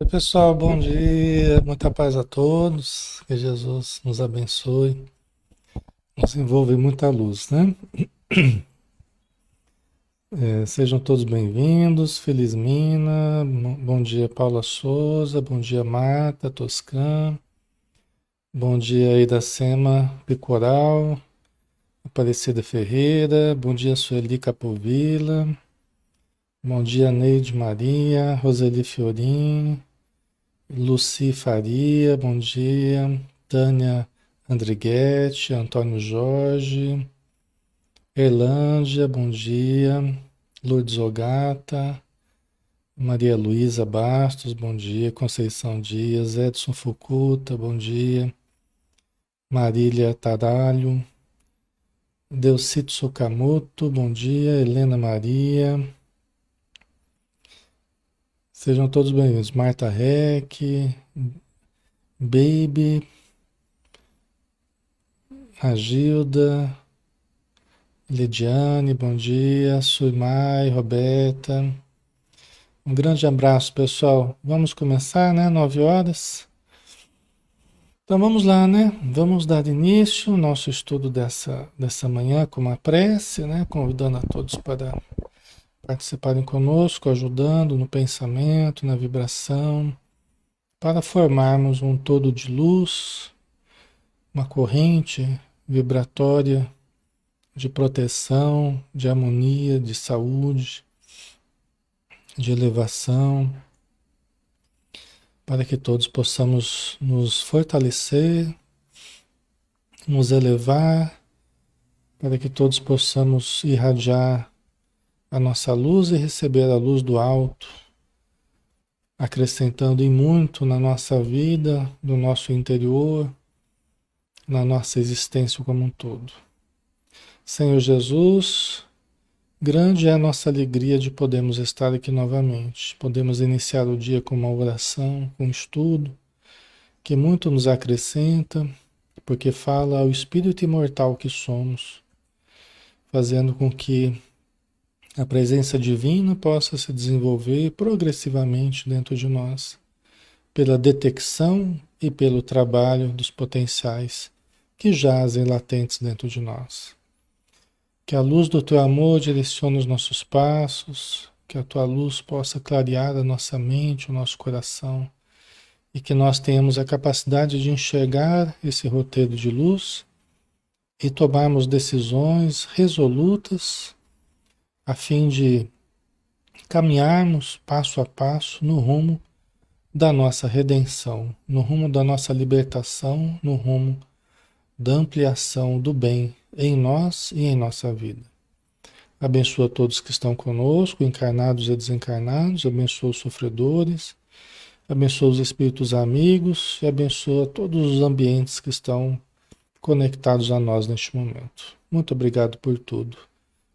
Oi, pessoal, bom dia, muita paz a todos, que Jesus nos abençoe, nos envolva em muita luz, né? Sejam todos bem-vindos, Feliz Mina, bom dia, Paula Souza, bom dia, Marta Toscan, bom dia, Iracema Picoral, Aparecida Ferreira, bom dia, Sueli Capovilla, bom dia, Neide Maria, Roseli Fiorin, Luci Faria, bom dia. Tânia Andrighetti, Antônio Jorge, Erlândia, bom dia. Lourdes Ogata, Maria Luísa Bastos, bom dia. Conceição Dias, Edson Fucuta, bom dia. Marília Taralho, Delcito Socamoto, bom dia. Helena Maria, sejam todos bem-vindos. Marta Reck, Baby, Agilda, Lidiane, bom dia. Suimai, Roberta. Um grande abraço, pessoal. Vamos começar, né? 9 horas. Então vamos lá, né? Vamos dar início ao nosso estudo dessa manhã com uma prece, né? Convidando a todos para participarem conosco, ajudando no pensamento, na vibração, para formarmos um todo de luz, uma corrente vibratória de proteção, de harmonia, de saúde, de elevação, para que todos possamos nos fortalecer, nos elevar, para que todos possamos irradiar a nossa luz e receber a luz do alto, acrescentando em muito na nossa vida, no nosso interior, na nossa existência como um todo. Senhor Jesus, grande é a nossa alegria de podermos estar aqui novamente. Podemos iniciar o dia com uma oração, com um estudo, que muito nos acrescenta, porque fala ao espírito imortal que somos, fazendo com que a presença divina possa se desenvolver progressivamente dentro de nós, pela detecção e pelo trabalho dos potenciais que jazem latentes dentro de nós. Que a luz do teu amor direcione os nossos passos, que a tua luz possa clarear a nossa mente, o nosso coração, e que nós tenhamos a capacidade de enxergar esse roteiro de luz e tomarmos decisões resolutas a fim de caminharmos passo a passo no rumo da nossa redenção, no rumo da nossa libertação, no rumo da ampliação do bem em nós e em nossa vida. Abençoa todos que estão conosco, encarnados e desencarnados, abençoa os sofredores, abençoa os espíritos amigos e abençoa todos os ambientes que estão conectados a nós neste momento. Muito obrigado por tudo.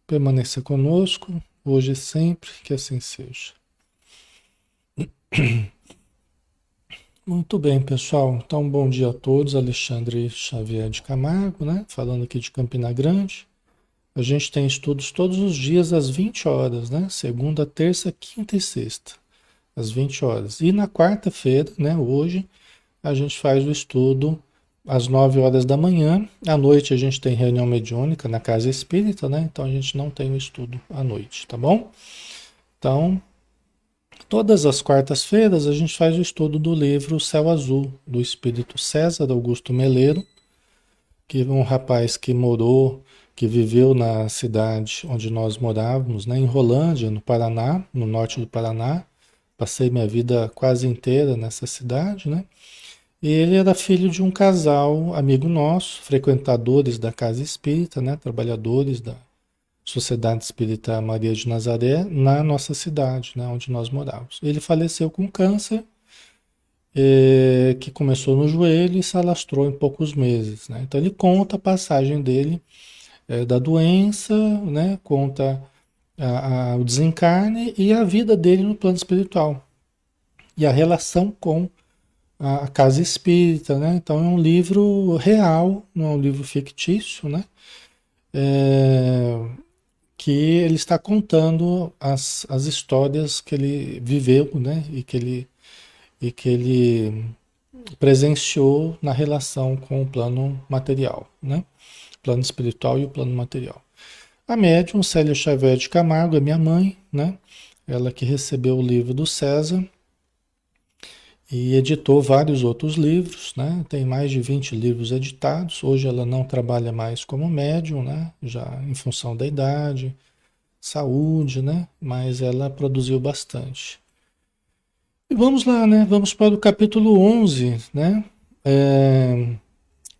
Permaneça conosco, hoje e sempre, que assim seja. Muito bem, pessoal. Então, bom dia a todos. Alexandre Xavier de Camargo, né? Falando aqui de Campina Grande. A gente tem estudos todos os dias às 20 horas, né? Segunda, terça, quinta e sexta, às 20 horas. E na quarta-feira, né? Hoje, a gente faz o estudo às 9 horas da manhã. À noite a gente tem reunião mediúnica na Casa Espírita, né? Então a gente não tem o estudo à noite, tá bom? Então, todas as quartas-feiras a gente faz o estudo do livro Céu Azul, do espírito César Augusto Meleiro, que é um rapaz que morou, que viveu na cidade onde nós morávamos, né, em Rolândia, no Paraná, no norte do Paraná. Passei minha vida quase inteira nessa cidade, né? E ele era filho de um casal amigo nosso, frequentadores da Casa Espírita, né, trabalhadores da Sociedade Espírita Maria de Nazaré, na nossa cidade, né, onde nós morávamos. Ele faleceu com câncer, que começou no joelho e se alastrou em poucos meses, né? Então ele conta a passagem dele, da doença, né? Conta o desencarne e a vida dele no plano espiritual e a relação com a casa espírita, né? Então é um livro real, não é um livro fictício, né? É, que ele está contando as histórias que ele viveu, né? E que ele e que ele presenciou na relação com o plano material, né? O plano espiritual e o plano material. A médium Célia Xavier de Camargo é minha mãe, né? Ela que recebeu o livro do César e editou vários outros livros, né? Tem mais de 20 livros editados. Hoje ela não trabalha mais como médium, né? Já em função da idade, saúde, né? Mas ela produziu bastante. E vamos lá, né? Vamos para o capítulo 11, né? É,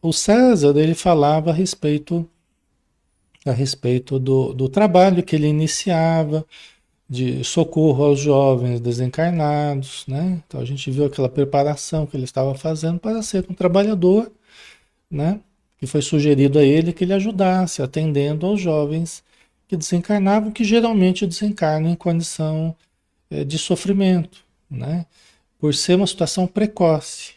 o César, ele falava a respeito do trabalho que ele iniciava, de socorro aos jovens desencarnados, né? Então a gente viu aquela preparação que ele estava fazendo para ser um trabalhador, né? Que foi sugerido a ele que ele ajudasse, atendendo aos jovens que desencarnavam, que geralmente desencarnam em condição de sofrimento, né? Por ser uma situação precoce.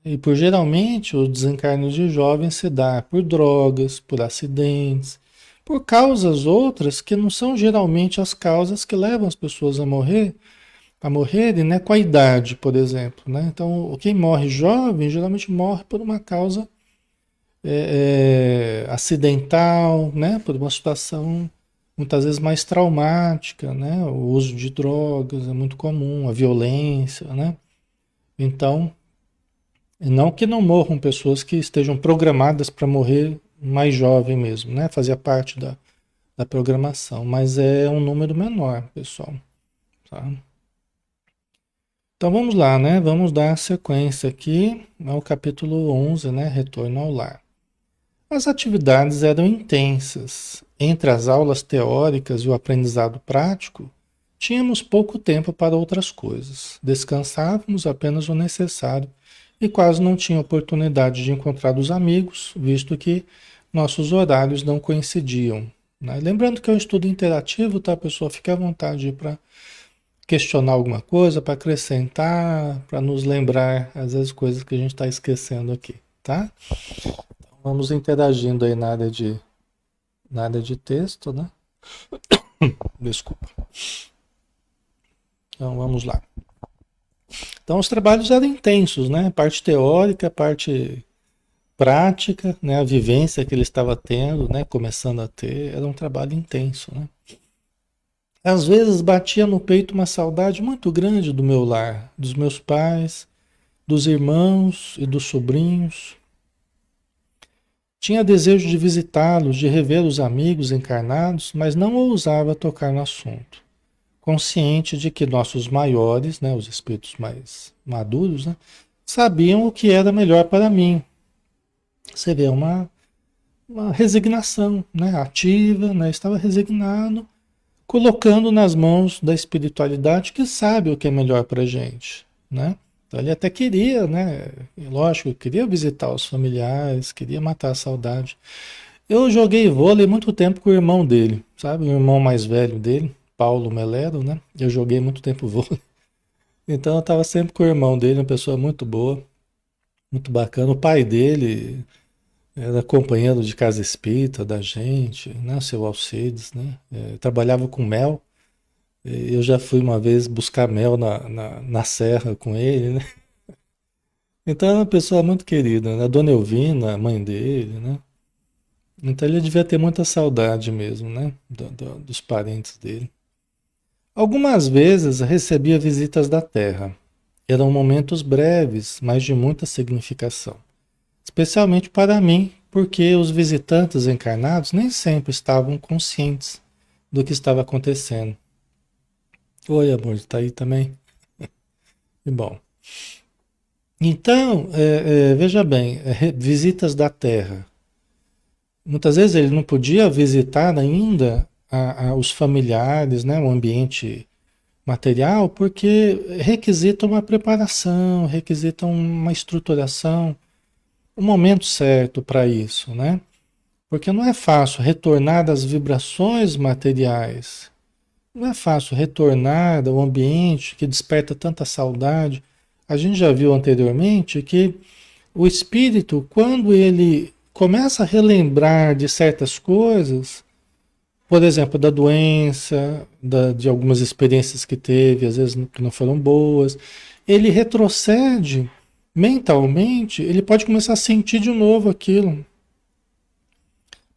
E por geralmente o desencarne de jovens se dá por drogas, por acidentes, por causas outras que não são geralmente as causas que levam as pessoas a morrerem, né, com a idade, por exemplo, né? Então, quem morre jovem geralmente morre por uma causa acidental, né? Por uma situação muitas vezes mais traumática, né? O uso de drogas é muito comum, a violência, né? Então, não que não morram pessoas que estejam programadas para morrer mais jovem mesmo, né? Fazia parte da programação, mas é um número menor, pessoal, tá? Então vamos lá, né? Vamos dar sequência aqui ao capítulo 11, né? Retorno ao lar. As atividades eram intensas. Entre as aulas teóricas e o aprendizado prático, tínhamos pouco tempo para outras coisas. Descansávamos apenas o necessário e quase não tinha oportunidade de encontrar os amigos, visto que nossos horários não coincidiam, né? Lembrando que é um estudo interativo, tá, pessoal? Fique à vontade para questionar alguma coisa, para acrescentar, para nos lembrar, às vezes, coisas que a gente está esquecendo aqui, tá? Vamos interagindo aí na área de texto, né? Desculpa. Então vamos lá. Então os trabalhos eram intensos, né? Parte teórica, parte prática, né? A vivência que ele estava tendo, né? Começando a ter, era um trabalho intenso, né? Às vezes batia no peito uma saudade muito grande do meu lar, dos meus pais, dos irmãos e dos sobrinhos. Tinha desejo de visitá-los, de rever os amigos encarnados, mas não ousava tocar no assunto, consciente de que nossos maiores, né, os espíritos mais maduros, né, sabiam o que era melhor para mim. Você vê uma resignação, né, ativa, né, estava resignado, colocando nas mãos da espiritualidade que sabe o que é melhor para a gente, né? Então ele até queria, né? Lógico, queria visitar os familiares, queria matar a saudade. Eu joguei vôlei muito tempo com o irmão dele, sabe? O irmão mais velho dele, Paulo Melero, né? Eu joguei muito tempo vôlei. Então eu estava sempre com o irmão dele, uma pessoa muito boa, muito bacana. O pai dele era companheiro de casa espírita da gente, né? Seu Alcides, né? Trabalhava com mel. Eu já fui uma vez buscar mel na serra com ele, né? Então é uma pessoa muito querida, né? A Dona Elvina, a mãe dele, né? Então ele devia ter muita saudade mesmo, né? Dos parentes dele. Algumas vezes recebia visitas da Terra. Eram momentos breves, mas de muita significação. Especialmente para mim, porque os visitantes encarnados nem sempre estavam conscientes do que estava acontecendo. Oi, amor, tá aí também? Que bom. Então, veja bem, visitas da Terra. Muitas vezes ele não podia visitar ainda os familiares, né, o ambiente material, porque requisita uma preparação, requisita uma estruturação, um momento certo para isso, né? Porque não é fácil retornar das vibrações materiais, não é fácil retornar ao ambiente que desperta tanta saudade. A gente já viu anteriormente que o espírito, quando ele começa a relembrar de certas coisas, por exemplo, da doença, de algumas experiências que teve, às vezes que não foram boas, ele retrocede mentalmente, ele pode começar a sentir de novo aquilo.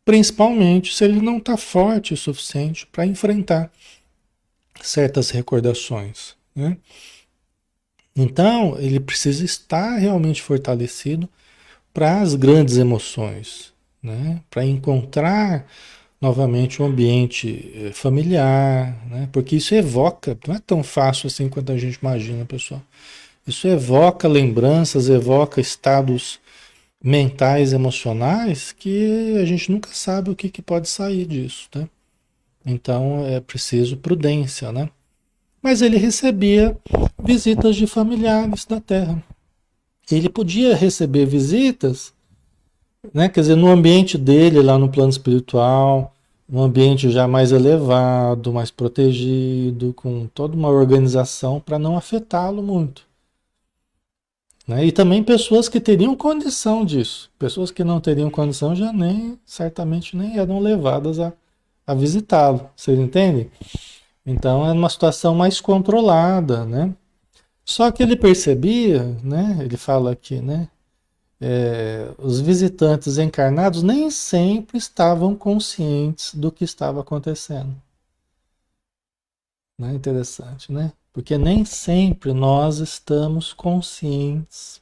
Principalmente se ele não está forte o suficiente para enfrentar certas recordações, né? Então, ele precisa estar realmente fortalecido para as grandes emoções, né? Para encontrar novamente um ambiente familiar, né? Porque isso evoca, não é tão fácil assim quanto a gente imagina, pessoal. Isso evoca lembranças, evoca estados mentais, emocionais, que a gente nunca sabe o que, que pode sair disso, né? Então é preciso prudência, né? Mas ele recebia visitas de familiares da Terra. Ele podia receber visitas, né? Quer dizer, no ambiente dele, lá no plano espiritual, um ambiente já mais elevado, mais protegido, com toda uma organização para não afetá-lo muito. Né? E também pessoas que teriam condição disso. Pessoas que não teriam condição já nem, certamente nem eram levadas a visitá-lo. Vocês entendem? Então é uma situação mais controlada, né? Só que ele percebia, né? Ele fala aqui, né? Os visitantes encarnados nem sempre estavam conscientes do que estava acontecendo. Né? Interessante, né? Porque nem sempre nós estamos conscientes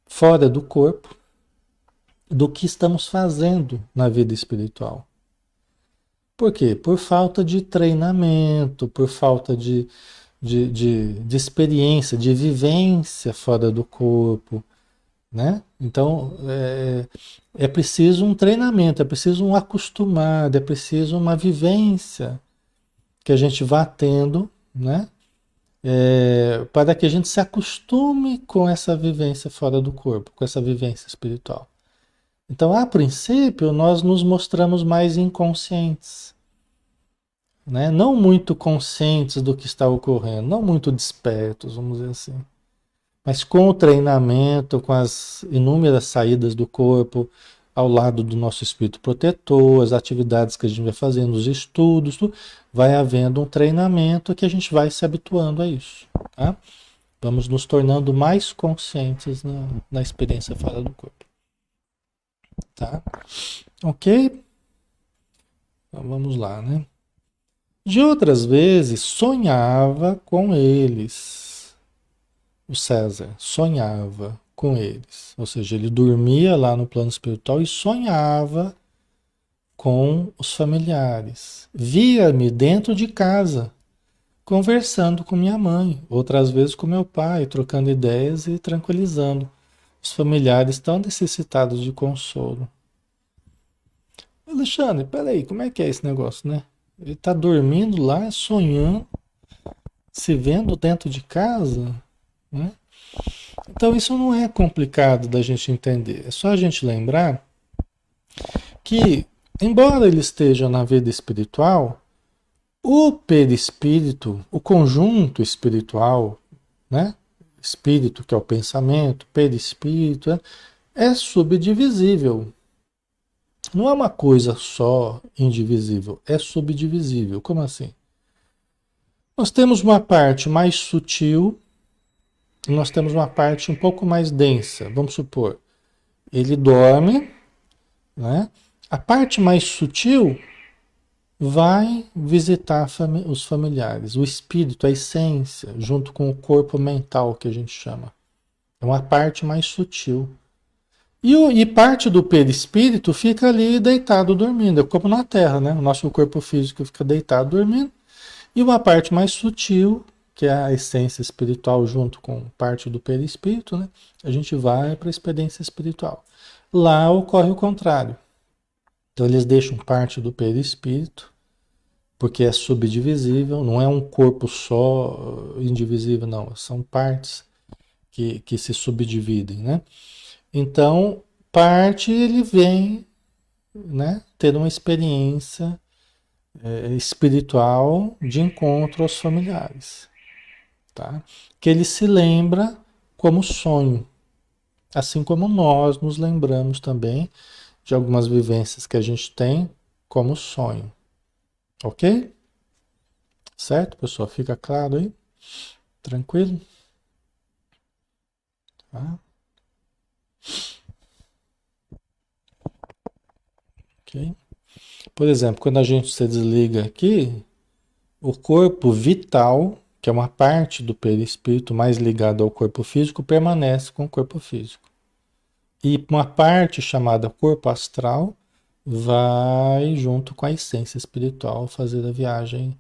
fora do corpo do que estamos fazendo na vida espiritual. Por quê? Por falta de treinamento, por falta de experiência, de vivência fora do corpo, né? Então, é preciso um treinamento, é preciso um acostumado, é preciso uma vivência que a gente vá tendo, né? Para que a gente se acostume com essa vivência fora do corpo, com essa vivência espiritual. Então, a princípio, nós nos mostramos mais inconscientes, né? Não muito conscientes do que está ocorrendo, não muito despertos, vamos dizer assim. Mas com o treinamento, com as inúmeras saídas do corpo, ao lado do nosso espírito protetor, as atividades que a gente vai fazendo, os estudos, tudo, vai havendo um treinamento que a gente vai se habituando a isso, tá? Vamos nos tornando mais conscientes na experiência fora do corpo, tá? Ok? Então vamos lá, né? De outras vezes, sonhava com eles. O César sonhava com eles. Ou seja, ele dormia lá no plano espiritual e sonhava com os familiares. Via-me dentro de casa, conversando com minha mãe, outras vezes com meu pai, trocando ideias e tranquilizando os familiares tão necessitados de consolo. Alexandre, peraí, como é que é esse negócio, né? Ele está dormindo lá, sonhando, se vendo dentro de casa, né? Então isso não é complicado da gente entender. É só a gente lembrar que, embora ele esteja na vida espiritual, o perispírito, o conjunto espiritual, né? Espírito, que é o pensamento, perispírito, é subdivisível. Não é uma coisa só indivisível, é subdivisível. Como assim? Nós temos uma parte mais sutil e nós temos uma parte um pouco mais densa. Vamos supor, ele dorme, né? A parte mais sutil vai visitar os familiares, o espírito, a essência, junto com o corpo mental que a gente chama. É uma parte mais sutil. E parte do perispírito fica ali deitado dormindo, é como na Terra, né? O nosso corpo físico fica deitado dormindo. E uma parte mais sutil, que é a essência espiritual junto com parte do perispírito, né? A gente vai para a experiência espiritual. Lá ocorre o contrário. Então eles deixam parte do perispírito, porque é subdivisível, não é um corpo só, indivisível, não. São partes que se subdividem, né? Então, parte ele vem, né, ter uma experiência espiritual de encontro aos familiares, tá? Que ele se lembra como sonho, assim como nós nos lembramos também de algumas vivências que a gente tem como sonho, ok? Certo, pessoal? Fica claro aí? Tranquilo? Tá? Ok. Por exemplo, quando a gente se desliga aqui, o corpo vital, que é uma parte do perispírito mais ligado ao corpo físico, permanece com o corpo físico. E uma parte chamada corpo astral vai junto com a essência espiritual fazer a viagem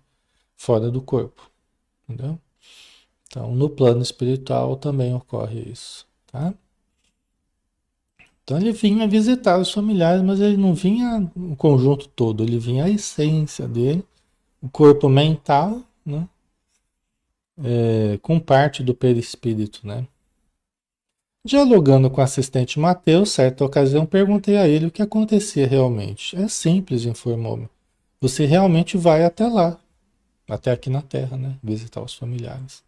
fora do corpo, entendeu? Então, no plano espiritual também ocorre isso, tá? Então ele vinha visitar os familiares, mas ele não vinha o conjunto todo, ele vinha a essência dele, o corpo mental, né? Com parte do perispírito, né? Dialogando com o assistente Mateus, certa ocasião perguntei a ele o que acontecia realmente. É simples, informou-me. Você realmente vai até lá, até aqui na Terra, né? Visitar os familiares.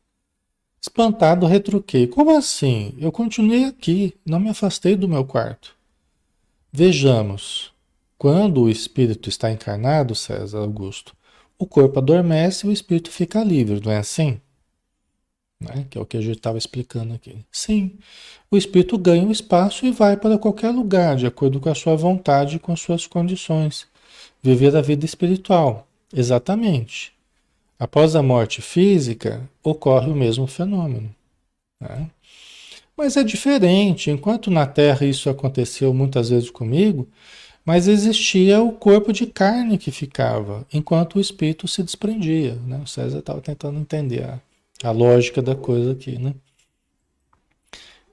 Espantado, retruquei. Como assim? Eu continuei aqui, não me afastei do meu quarto. Vejamos. Quando o espírito está encarnado, César Augusto, o corpo adormece e o espírito fica livre, não é assim? Né? Que é o que a gente estava explicando aqui. Sim, o espírito ganha o espaço e vai para qualquer lugar, de acordo com a sua vontade e com as suas condições. Viver a vida espiritual. Exatamente. Após a morte física, ocorre o mesmo fenômeno. Né? Mas é diferente. Enquanto na Terra isso aconteceu muitas vezes comigo, mas existia o corpo de carne que ficava, enquanto o espírito se desprendia. Né? O César estava tentando entender a lógica da coisa aqui. Né?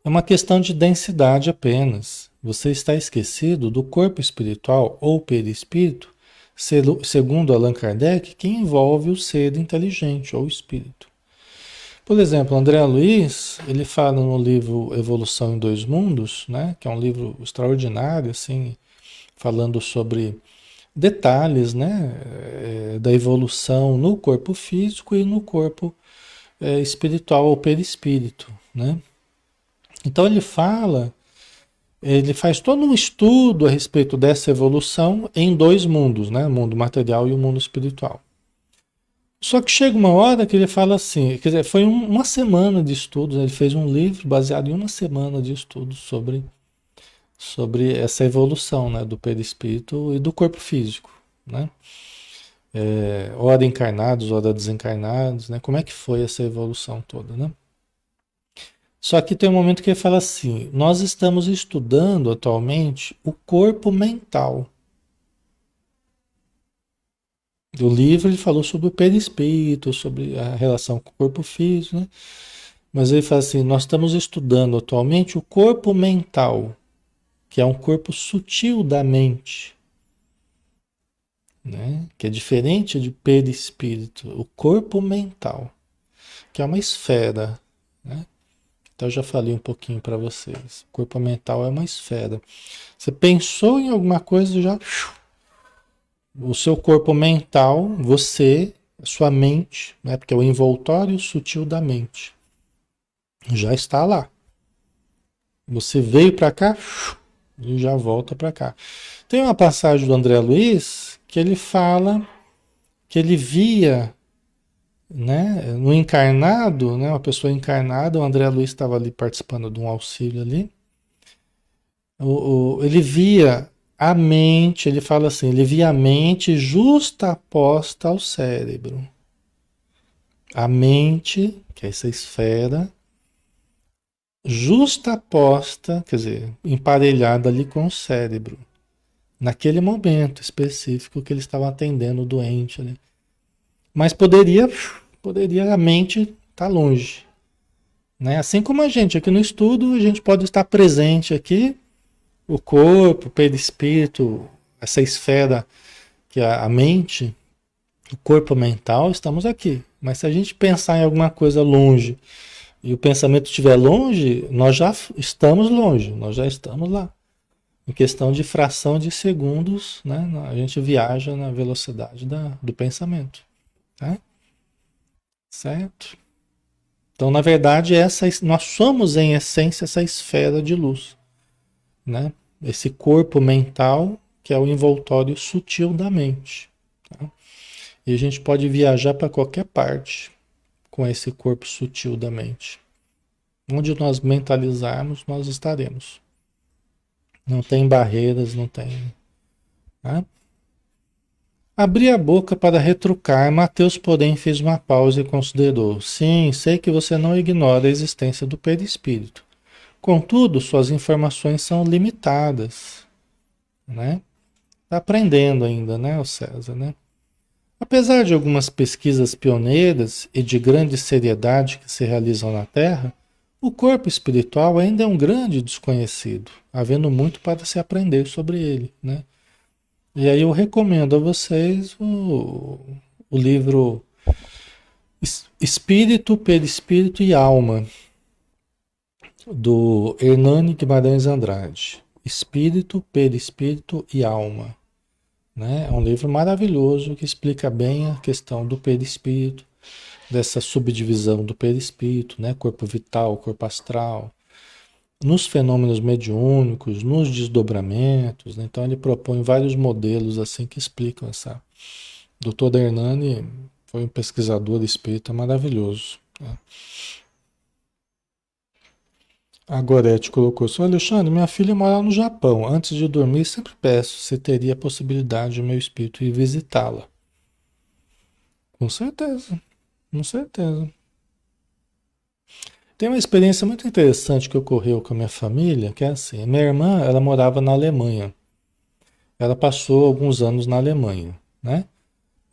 É uma questão de densidade apenas. Você está esquecido do corpo espiritual ou perispírito, segundo Allan Kardec, que envolve o ser inteligente ou espírito. Por exemplo, André Luiz, ele fala no livro Evolução em Dois Mundos, né, que é um livro extraordinário, assim, falando sobre detalhes, né, da evolução no corpo físico e no corpo espiritual ou perispírito, né? Então ele faz todo um estudo a respeito dessa evolução em dois mundos, né, o mundo material e o mundo espiritual. Só que chega uma hora que ele fala assim, quer dizer, foi uma semana de estudos, ele fez um livro baseado em uma semana de estudos sobre essa evolução, né, do perispírito e do corpo físico, né? Ora encarnados, ora desencarnados, né? Como é que foi essa evolução toda, né? Só que tem um momento que ele fala assim, nós estamos estudando atualmente o corpo mental. O livro ele falou sobre o perispírito, sobre a relação com o corpo físico, né? Mas ele fala assim, nós estamos estudando atualmente o corpo mental, que é um corpo sutil da mente, né? Que é diferente de perispírito, o corpo mental, que é uma esfera, né? Então eu já falei um pouquinho para vocês. O corpo mental é uma esfera. Você pensou em alguma coisa já o seu corpo mental, você, a sua mente, né? Porque é o envoltório sutil da mente. Já está lá. Você veio para cá e já volta para cá. Tem uma passagem do André Luiz que ele fala que ele via, né, no encarnado, né, uma pessoa encarnada, o André Luiz estava ali participando de um auxílio ali. Ele via a mente, ele fala assim, ele via a mente justaposta ao cérebro. A mente, que é essa esfera, justaposta, quer dizer, emparelhada ali com o cérebro, naquele momento específico que ele estava atendendo o doente ali. Mas poderia a mente estar longe, né? Assim como a gente aqui no estudo, a gente pode estar presente aqui, o corpo, o perispírito, essa esfera que é a mente, o corpo mental, estamos aqui. Mas se a gente pensar em alguma coisa longe e o pensamento estiver longe, nós já estamos longe, nós já estamos lá. Em questão de fração de segundos, né? A gente viaja na velocidade do pensamento. Tá? Certo? Então, na verdade, nós somos em essência essa esfera de luz, né? Esse corpo mental que é o envoltório sutil da mente. Tá? E a gente pode viajar para qualquer parte com esse corpo sutil da mente. Onde nós mentalizarmos, nós estaremos. Não tem barreiras, não tem. Tá? Abri a boca para retrucar, Mateus, porém, fez uma pausa e considerou. Sim, sei que você não ignora a existência do perispírito. Contudo, suas informações são limitadas, né? Está aprendendo ainda, né, o César, né? Apesar de algumas pesquisas pioneiras e de grande seriedade que se realizam na Terra, o corpo espiritual ainda é um grande desconhecido, havendo muito para se aprender sobre ele, né? E aí eu recomendo a vocês o livro Espírito, Perispírito e Alma, do Hernani Guimarães Andrade. Espírito, Perispírito e Alma. Né? É um livro maravilhoso que explica bem a questão do perispírito, dessa subdivisão do perispírito, né? Corpo vital, corpo astral, nos fenômenos mediúnicos, nos desdobramentos. Né? Então ele propõe vários modelos assim que explicam essa. Dr. Hernani foi um pesquisador espírita maravilhoso. Né? A Gorete colocou: Sr. Alexandre, minha filha mora no Japão. Antes de dormir, sempre peço se teria a possibilidade de meu espírito ir visitá-la. Com certeza, com certeza. Tem uma experiência muito interessante que ocorreu com a minha família, que é assim, minha irmã, ela morava na Alemanha. Ela passou alguns anos na Alemanha, né?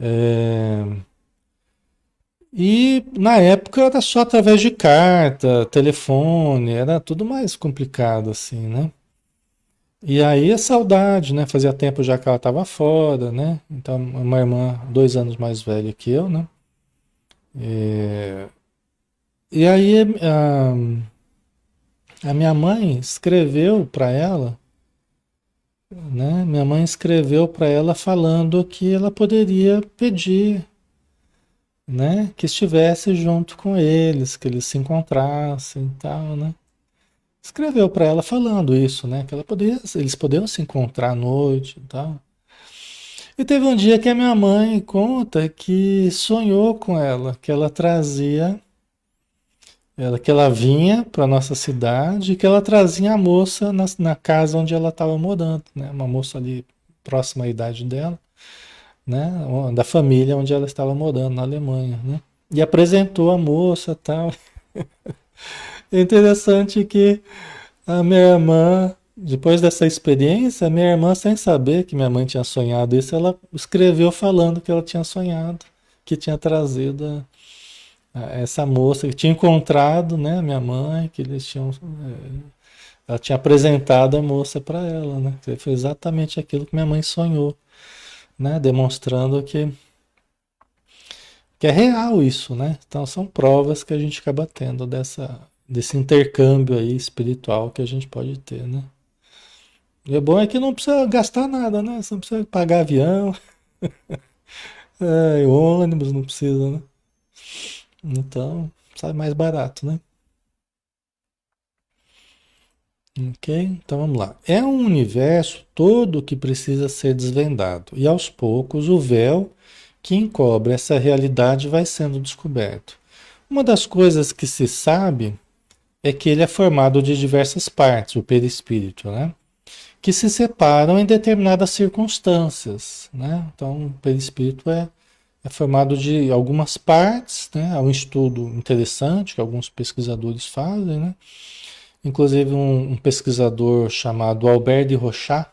É, e na época era só através de carta, telefone, era tudo mais complicado assim, né? E aí a saudade, né? Fazia tempo já que ela estava fora, né? Então, uma irmã 2 anos mais velha que eu, né? É, e aí a minha mãe escreveu para ela, né? Minha mãe escreveu para ela falando que ela poderia pedir, né? Que estivesse junto com eles, que eles se encontrassem e tal, né? Escreveu para ela falando isso, né? Que ela poderia, eles poderiam se encontrar à noite e tal. E teve um dia que a minha mãe conta que sonhou com ela, que ela trazia, que ela vinha para nossa cidade, que ela trazia a moça na casa onde ela estava morando, né? Uma moça ali próxima à idade dela, né? Da família onde ela estava morando na Alemanha, né? E apresentou a moça, e tal. É interessante que a minha irmã, depois dessa experiência, a minha irmã, sem saber que minha mãe tinha sonhado isso, ela escreveu falando que ela tinha sonhado, que tinha trazido essa moça, que tinha encontrado, né, minha mãe, que eles tinham, ela tinha apresentado a moça para ela, né? Que foi exatamente aquilo que minha mãe sonhou, né? Demonstrando que é real isso, né? Então são provas que a gente acaba tendo desse intercâmbio aí espiritual que a gente pode ter, né? E o bom é que não precisa gastar nada, né? Você não precisa pagar avião, ônibus, não precisa, né? Então, sai mais barato, né? Ok? Então vamos lá. É um universo todo que precisa ser desvendado, e aos poucos o véu que encobre essa realidade vai sendo descoberto. Uma das coisas que se sabe é que ele é formado de diversas partes, o perispírito, né? Que se separam em determinadas circunstâncias, né? Então, o perispírito é formado de algumas partes, né? Há um estudo interessante que alguns pesquisadores fazem, né? Inclusive um pesquisador chamado Albert de Rochat,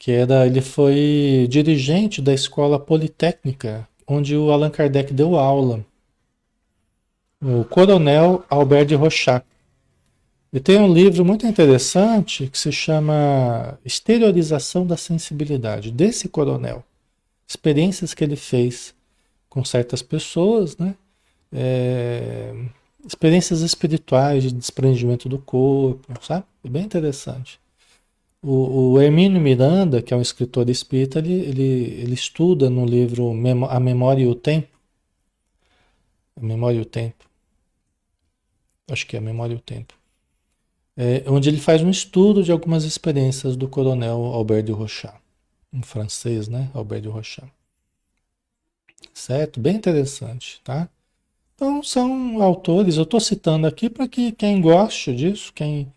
ele foi dirigente da Escola Politécnica, onde o Allan Kardec deu aula, o Coronel Albert de Rochat. E tem um livro muito interessante que se chama Exteriorização da Sensibilidade, desse coronel. Experiências que ele fez com certas pessoas, né? É, experiências espirituais de desprendimento do corpo, sabe? É bem interessante. O Hermínio Miranda, que é um escritor espírita, ele estuda no livro A Memória e o Tempo. A Memória e o Tempo. Acho que é A Memória e o Tempo. Onde ele faz um estudo de algumas experiências do coronel Albert de Rochat, um francês, né? Albert de Rochat. Certo? Bem interessante, tá? Então, são autores, eu estou citando aqui para que quem goste disso, quem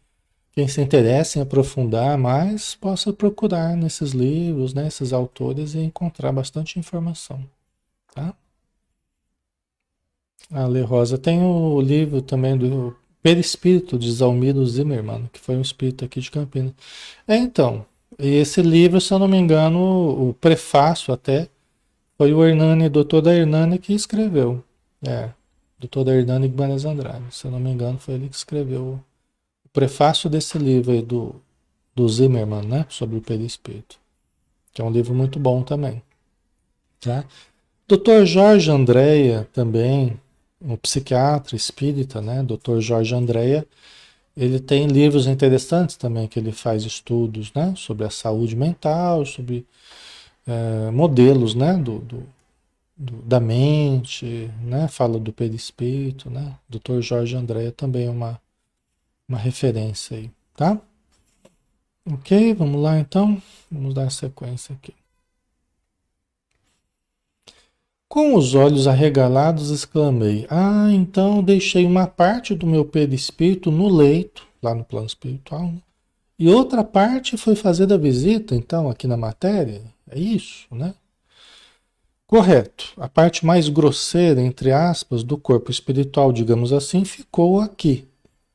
se interessa em aprofundar mais, possa procurar nesses livros, né, esses autores e encontrar bastante informação, tá? A Lê Rosa tem o livro também do Perispírito de Zalmiro Zimmermann, que foi um espírito aqui de Campinas. Então, esse livro, se eu não me engano, o prefácio até, foi o Hernani, doutor da Hernani, que escreveu. É, doutor da Hernani Guimarães Andrade, se eu não me engano, foi ele que escreveu o prefácio desse livro aí do Zimmermann, né, sobre o perispírito, que é um livro muito bom também, tá? Dr. Jorge Andréa também, um psiquiatra espírita, né? Dr. Jorge Andréa, ele tem livros interessantes também, que ele faz estudos, né? Sobre a saúde mental, sobre modelos, né? Da mente, né? Fala do perispírito, né? Dr. Jorge Andréa também é uma referência aí, tá? Ok, vamos lá então. Vamos dar sequência aqui. Com os olhos arregalados, exclamei: Ah, então deixei uma parte do meu perispírito no leito, lá no plano espiritual, né? E outra parte foi fazer a visita, então, aqui na matéria? É isso, né? Correto. A parte mais grosseira, entre aspas, do corpo espiritual, digamos assim, ficou aqui,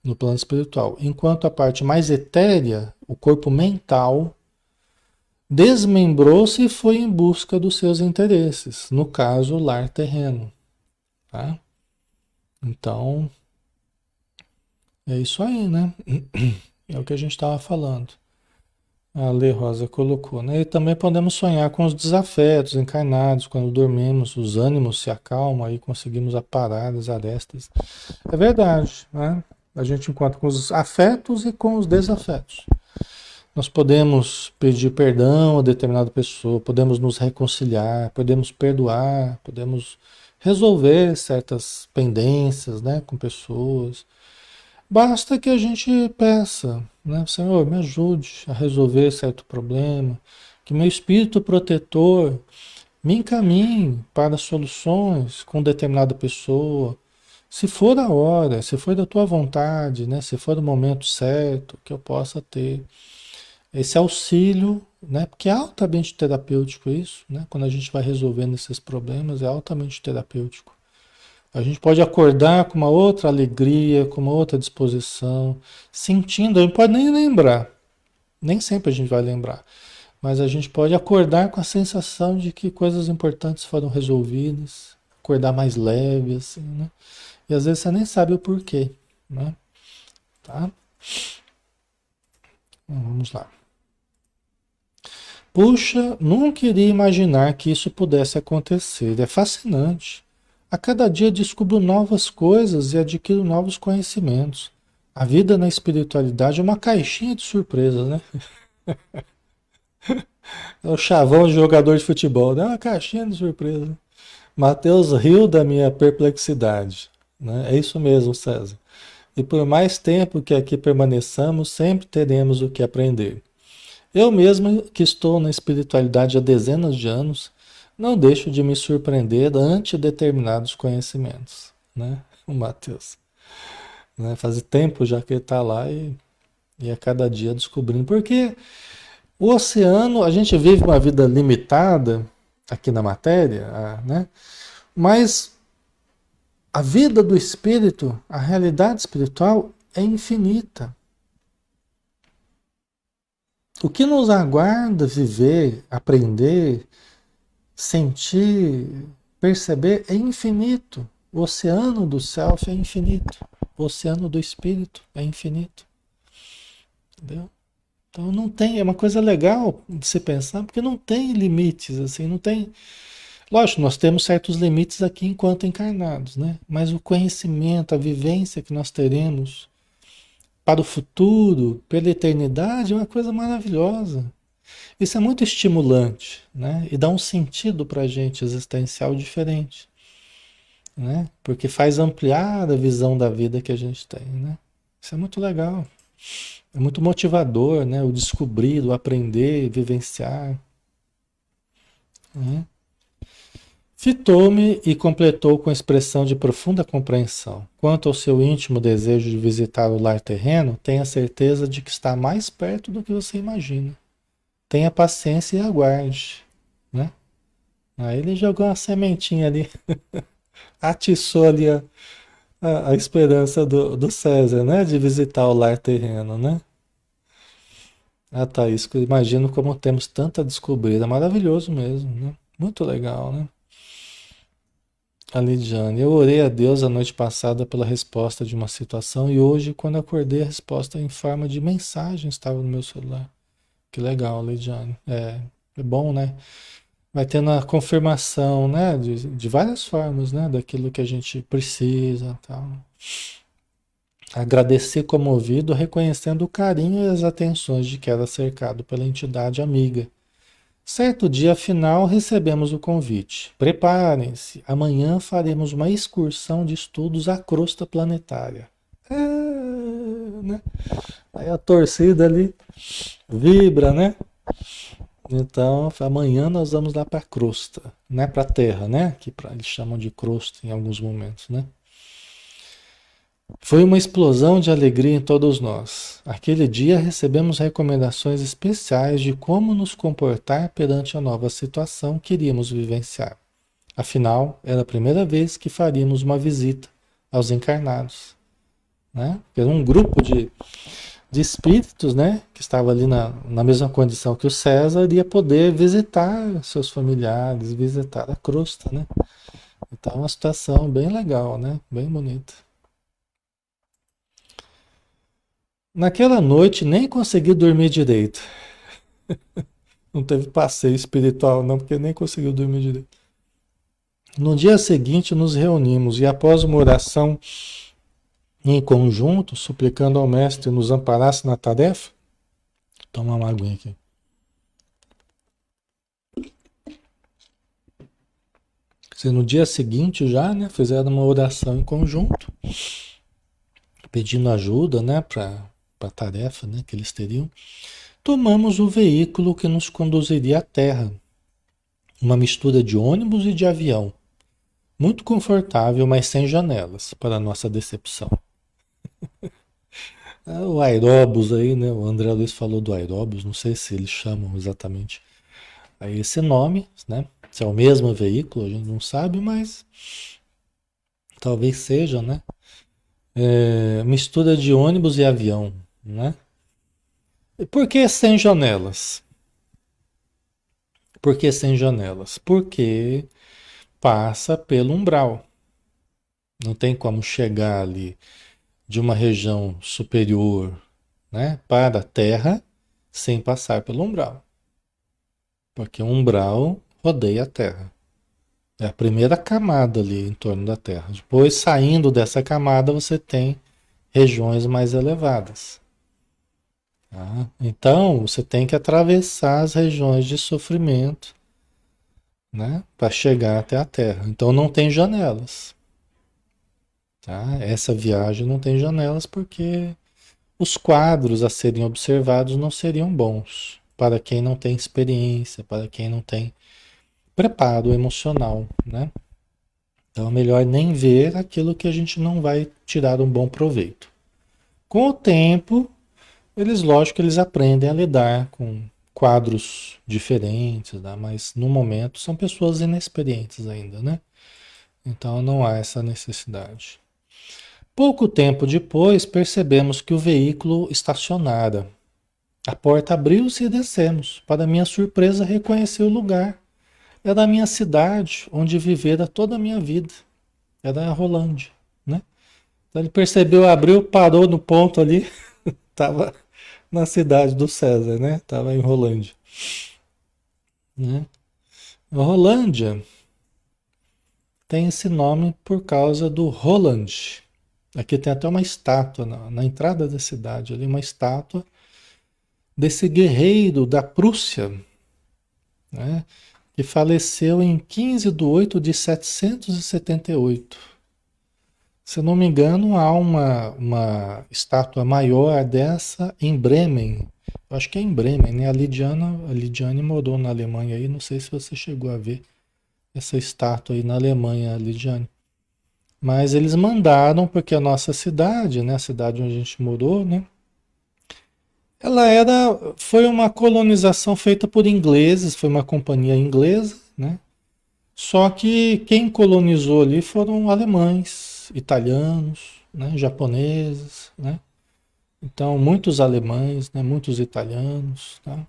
no plano espiritual. Enquanto a parte mais etérea, o corpo mental, desmembrou-se e foi em busca dos seus interesses, no caso, o lar terreno, tá? Então, é isso aí, né? É o que a gente estava falando. A Lê Rosa colocou, né? E também podemos sonhar com os desafetos encarnados, quando dormimos, os ânimos se acalmam e conseguimos aparar as arestas. É verdade, né? A gente encontra com os afetos e com os desafetos. Nós podemos pedir perdão a determinada pessoa, podemos nos reconciliar, podemos perdoar, podemos resolver certas pendências, né, com pessoas. Basta que a gente peça, né? Senhor, me ajude a resolver certo problema, que meu espírito protetor me encaminhe para soluções com determinada pessoa. Se for a hora, se for da tua vontade, né? Se for o momento certo, que eu possa ter esse auxílio, né? Porque é altamente terapêutico isso, né? Quando a gente vai resolvendo esses problemas, é altamente terapêutico. A gente pode acordar com uma outra alegria, com uma outra disposição, sentindo, a gente pode nem lembrar, nem sempre a gente vai lembrar, mas a gente pode acordar com a sensação de que coisas importantes foram resolvidas, acordar mais leve, assim, né? E às vezes você nem sabe o porquê, né? Tá? Então, vamos lá. Puxa, nunca iria imaginar que isso pudesse acontecer. É fascinante. A cada dia descubro novas coisas e adquiro novos conhecimentos. A vida na espiritualidade é uma caixinha de surpresas, né? É o chavão de jogador de futebol, né? É uma caixinha de surpresas. Mateus riu da minha perplexidade, né? É isso mesmo, César. E por mais tempo que aqui permaneçamos, sempre teremos o que aprender. Eu mesmo, que estou na espiritualidade há dezenas de anos, não deixo de me surpreender ante determinados conhecimentos, né? O Mateus, né? Faz tempo já que ele está lá e a cada dia descobrindo. Porque o oceano, a gente vive uma vida limitada aqui na matéria, né? Mas a vida do espírito, a realidade espiritual é infinita. O que nos aguarda viver, aprender, sentir, perceber é infinito. O oceano do self é infinito. O oceano do espírito é infinito. Entendeu? Então não tem, é uma coisa legal de se pensar, porque não tem limites, assim, não tem. Lógico, nós temos certos limites aqui enquanto encarnados, né? Mas o conhecimento, a vivência que nós teremos para o futuro, pela eternidade, é uma coisa maravilhosa. Isso é muito estimulante, né? E dá um sentido para a gente existencial diferente, né? Porque faz ampliar a visão da vida que a gente tem, né? Isso é muito legal. É muito motivador, né? O descobrir, o aprender, vivenciar, né? Fitou-me e completou com expressão de profunda compreensão. Quanto ao seu íntimo desejo de visitar o lar terreno, tenha certeza de que está mais perto do que você imagina. Tenha paciência e aguarde, né? Aí ele jogou uma sementinha ali, atiçou ali a esperança do César, né? De visitar o lar terreno, né? Ah, Thaís, eu imagino como temos tanta a descobrir. É maravilhoso mesmo, né? Muito legal, né? A Lidiane, eu orei a Deus a noite passada pela resposta de uma situação e hoje, quando acordei, a resposta em forma de mensagem estava no meu celular. Que legal, Lidiane. É bom, né? Vai tendo a confirmação, né? De várias formas, né? Daquilo que a gente precisa, tal. Agradecer comovido, reconhecendo o carinho e as atenções de que era cercado pela entidade amiga. Certo dia, afinal, recebemos o convite. Preparem-se, amanhã faremos uma excursão de estudos à crosta planetária. Né? Aí a torcida ali vibra, né? Então, amanhã nós vamos lá para a crosta, né? Para a Terra, né? Eles chamam de crosta em alguns momentos, né? Foi uma explosão de alegria em todos nós. Aquele dia recebemos recomendações especiais de como nos comportar perante a nova situação que iríamos vivenciar. Afinal, era a primeira vez que faríamos uma visita aos encarnados, né? Era um grupo de espíritos, né? Que estava ali na mesma condição que o César, iria poder visitar seus familiares, visitar a crosta, né? Então, é uma situação bem legal, né? Bem bonita. Naquela noite nem consegui dormir direito. Não teve passeio espiritual, não, porque nem conseguiu dormir direito. No dia seguinte, nos reunimos e, após uma oração em conjunto, suplicando ao Mestre nos amparasse na tarefa, toma uma aguinha aqui. No dia seguinte já, né, fizeram uma oração em conjunto, pedindo ajuda, né, para a tarefa, né, que eles teriam. Tomamos o veículo que nos conduziria à Terra, uma mistura de ônibus e de avião. Muito confortável, mas sem janelas, para nossa decepção. O aeróbus aí, né? O André Luiz falou do aeróbus, não sei se eles chamam exatamente aí esse nome, né? Se é o mesmo veículo, a gente não sabe, mas talvez seja, né? Mistura de ônibus e avião, né? E por que sem janelas? Por que sem janelas? Porque passa pelo umbral. Não tem como chegar ali de uma região superior, né, para a Terra sem passar pelo umbral. Porque o umbral rodeia a Terra. É a primeira camada ali em torno da Terra. Depois, saindo dessa camada, você tem regiões mais elevadas. Tá? Então, você tem que atravessar as regiões de sofrimento, né, para chegar até a Terra. Então, não tem janelas. Tá? Essa viagem não tem janelas porque os quadros a serem observados não seriam bons para quem não tem experiência, para quem não tem preparo emocional, né? Então é melhor nem ver aquilo que a gente não vai tirar um bom proveito. Com o tempo, lógico, eles aprendem a lidar com quadros diferentes, né? Mas no momento são pessoas inexperientes ainda, né? Então não há essa necessidade. Pouco tempo depois, percebemos que o veículo estacionara. A porta abriu-se e descemos. Para minha surpresa, reconheci o lugar. Era a minha cidade, onde vivera toda a minha vida. Era a Rolândia, né? Então ele percebeu, abriu, parou no ponto ali. Estava na cidade do César, né? Estava em Rolândia, né? A Rolândia tem esse nome por causa do Roland. Aqui tem até uma estátua na entrada da cidade, ali uma estátua desse guerreiro da Prússia, né? Que faleceu em 15 de 8 de 778. Se eu não me engano, há uma estátua maior dessa em Bremen. Eu acho que é em Bremen, né? A Lidiane morou na Alemanha aí, não sei se você chegou a ver essa estátua aí na Alemanha, Lidiane. Mas eles mandaram, porque a nossa cidade, né, a cidade onde a gente morou, né, foi uma colonização feita por ingleses, foi uma companhia inglesa, né? Só que quem colonizou ali foram alemães, italianos, né, japoneses, né? Então, muitos alemães, né, muitos italianos, tá?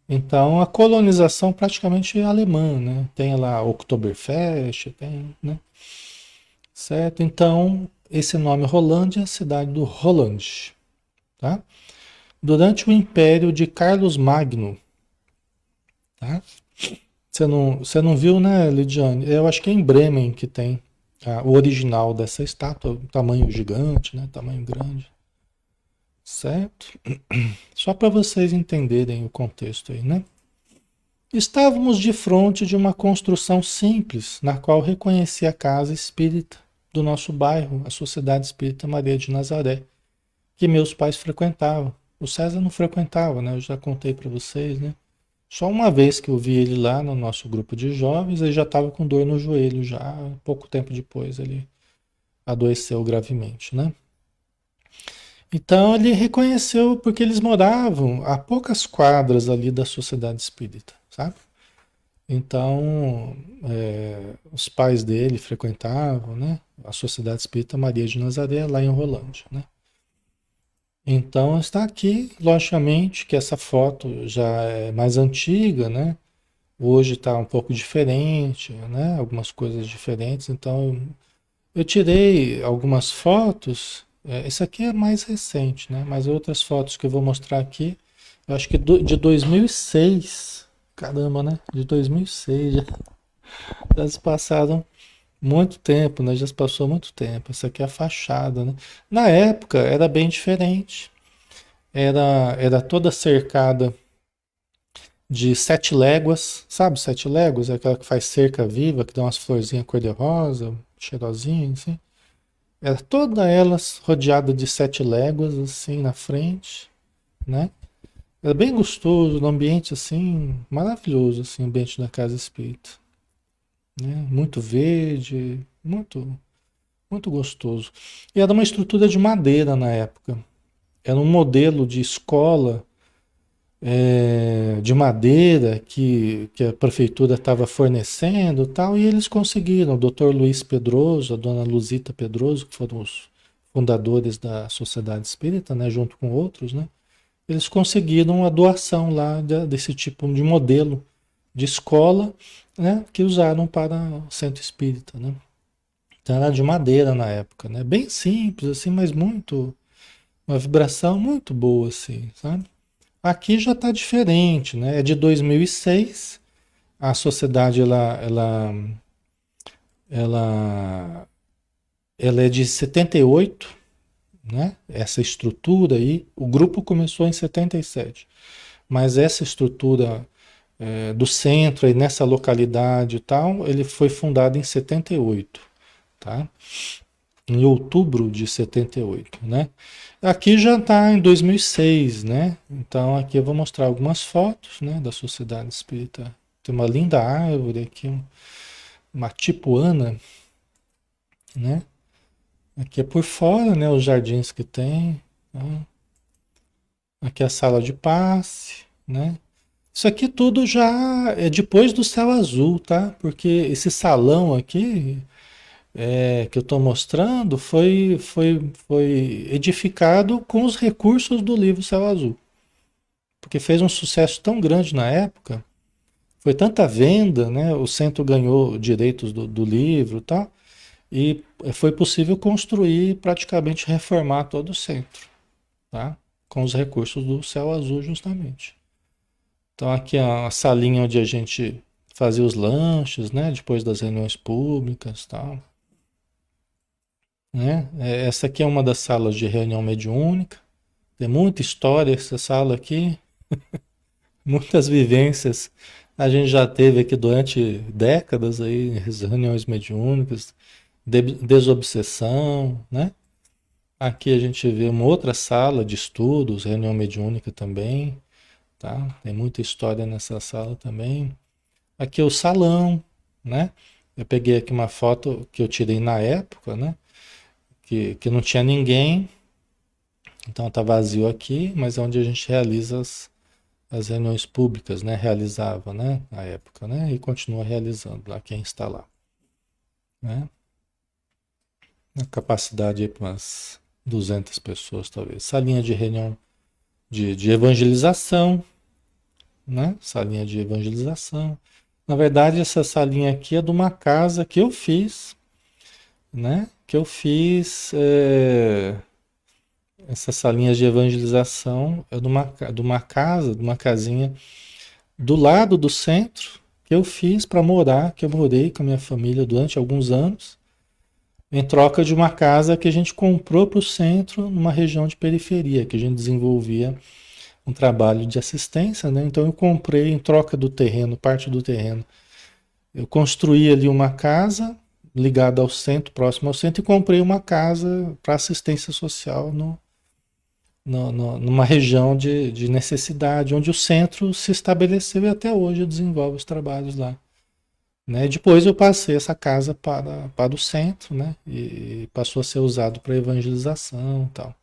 Então, a colonização praticamente é alemã, né? Tem lá Oktoberfest, tem, né? Certo? Então, esse nome Rolândia é a cidade do Roland, tá? Durante o império de Carlos Magno, tá? Você não viu, né, Lidiane? Eu acho que é em Bremen que tem o original dessa estátua, tamanho gigante, né? Tamanho grande, certo? Só para vocês entenderem o contexto aí, né? Estávamos de frente de uma construção simples, na qual reconheci a casa espírita do nosso bairro, a Sociedade Espírita Maria de Nazaré, que meus pais frequentavam. O César não frequentava, né? Eu já contei para vocês, né? Só uma vez que eu vi ele lá no nosso grupo de jovens, ele já estava com dor no joelho, já pouco tempo depois ele adoeceu gravemente, né? Então ele reconheceu porque eles moravam a poucas quadras ali da Sociedade Espírita, sabe? Então, os pais dele frequentavam, né, a Sociedade Espírita Maria de Nazaré, lá em Rolândia, né? Então está aqui, logicamente, que essa foto já é mais antiga, né? Hoje está um pouco diferente, né? Algumas coisas diferentes. Então eu tirei algumas fotos. Essa aqui é mais recente, né? Mas outras fotos que eu vou mostrar aqui, eu acho que de 2006. Caramba, né? De 2006 já se passaram muito tempo, né? Já se passou muito tempo. Essa aqui é a fachada, né? Na época era bem diferente. Era toda cercada de 7 léguas, sabe? 7 léguas é aquela que faz cerca viva, que dá umas florzinhas cor-de-rosa, cheirosinhas, assim. Era toda elas rodeada de 7 léguas, assim, na frente, né? Era bem gostoso, um ambiente, assim, maravilhoso, assim, o ambiente da Casa Espírita, né? Muito verde, muito, muito gostoso. E era uma estrutura de madeira na época. Era um modelo de escola de madeira que a prefeitura estava fornecendo e tal, e eles conseguiram. O doutor Luiz Pedroso, a dona Luzita Pedroso, que foram os fundadores da Sociedade Espírita, né, junto com outros, né, eles conseguiram a doação lá desse tipo de modelo de escola, né, que usaram para o centro espírita, né. Então era de madeira na época, né, bem simples assim, mas muito, uma vibração muito boa assim, sabe? Aqui já está diferente, né? É de 2006. A sociedade ela, ela é de 78, né? Essa estrutura aí, o grupo começou em 77, mas essa estrutura do centro aí nessa localidade e tal, ele foi fundado em 78, tá? Em outubro de 78, né? Aqui já está em 2006, né? Então aqui eu vou mostrar algumas fotos, né, da Sociedade Espírita. Tem uma linda árvore aqui, uma tipuana, né? Aqui é por fora, né, os jardins que tem, tá? Aqui é a sala de passe, né? Isso aqui tudo já é depois do céu azul, tá? Porque esse salão aqui que eu estou mostrando foi edificado com os recursos do livro Céu Azul. Porque fez um sucesso tão grande na época, foi tanta venda, né? O centro ganhou direitos do livro e tal, e foi possível construir, praticamente reformar todo o centro, tá? Com os recursos do Céu Azul, justamente. Então aqui é a salinha onde a gente fazia os lanches, né? Depois das reuniões públicas e tal. Né? Essa aqui é uma das salas de reunião mediúnica. Tem muita história essa sala aqui, muitas vivências. A gente já teve aqui durante décadas aí, as reuniões mediúnicas, desobsessão, né? Aqui a gente vê uma outra sala de estudos, reunião mediúnica também, tá? Tem muita história nessa sala também. Aqui é o salão, né? Eu peguei aqui uma foto que eu tirei na época, né? Que não tinha ninguém, então tá vazio aqui, mas é onde a gente realiza as reuniões públicas, né? Realizava, né? Na época, né? E continua realizando lá quem está lá, né? A capacidade aí para umas 200 pessoas, talvez. Salinha de reunião de evangelização, né? Salinha de evangelização. Na verdade, essa salinha aqui é de uma casa que eu fiz, né? Que eu fiz essas salinhas de evangelização é de uma casa, de uma casinha do lado do centro que eu fiz para morar, que eu morei com a minha família durante alguns anos, em troca de uma casa que a gente comprou para o centro, numa região de periferia, que a gente desenvolvia um trabalho de assistência, né? Então eu comprei em troca do terreno, parte do terreno. Eu construí ali uma casa ligada ao centro, próximo ao centro, e comprei uma casa para assistência social numa região de necessidade, onde o centro se estabeleceu e até hoje desenvolve os trabalhos lá. Né? Depois eu passei essa casa para o centro, né? E passou a ser usado para evangelização e tal.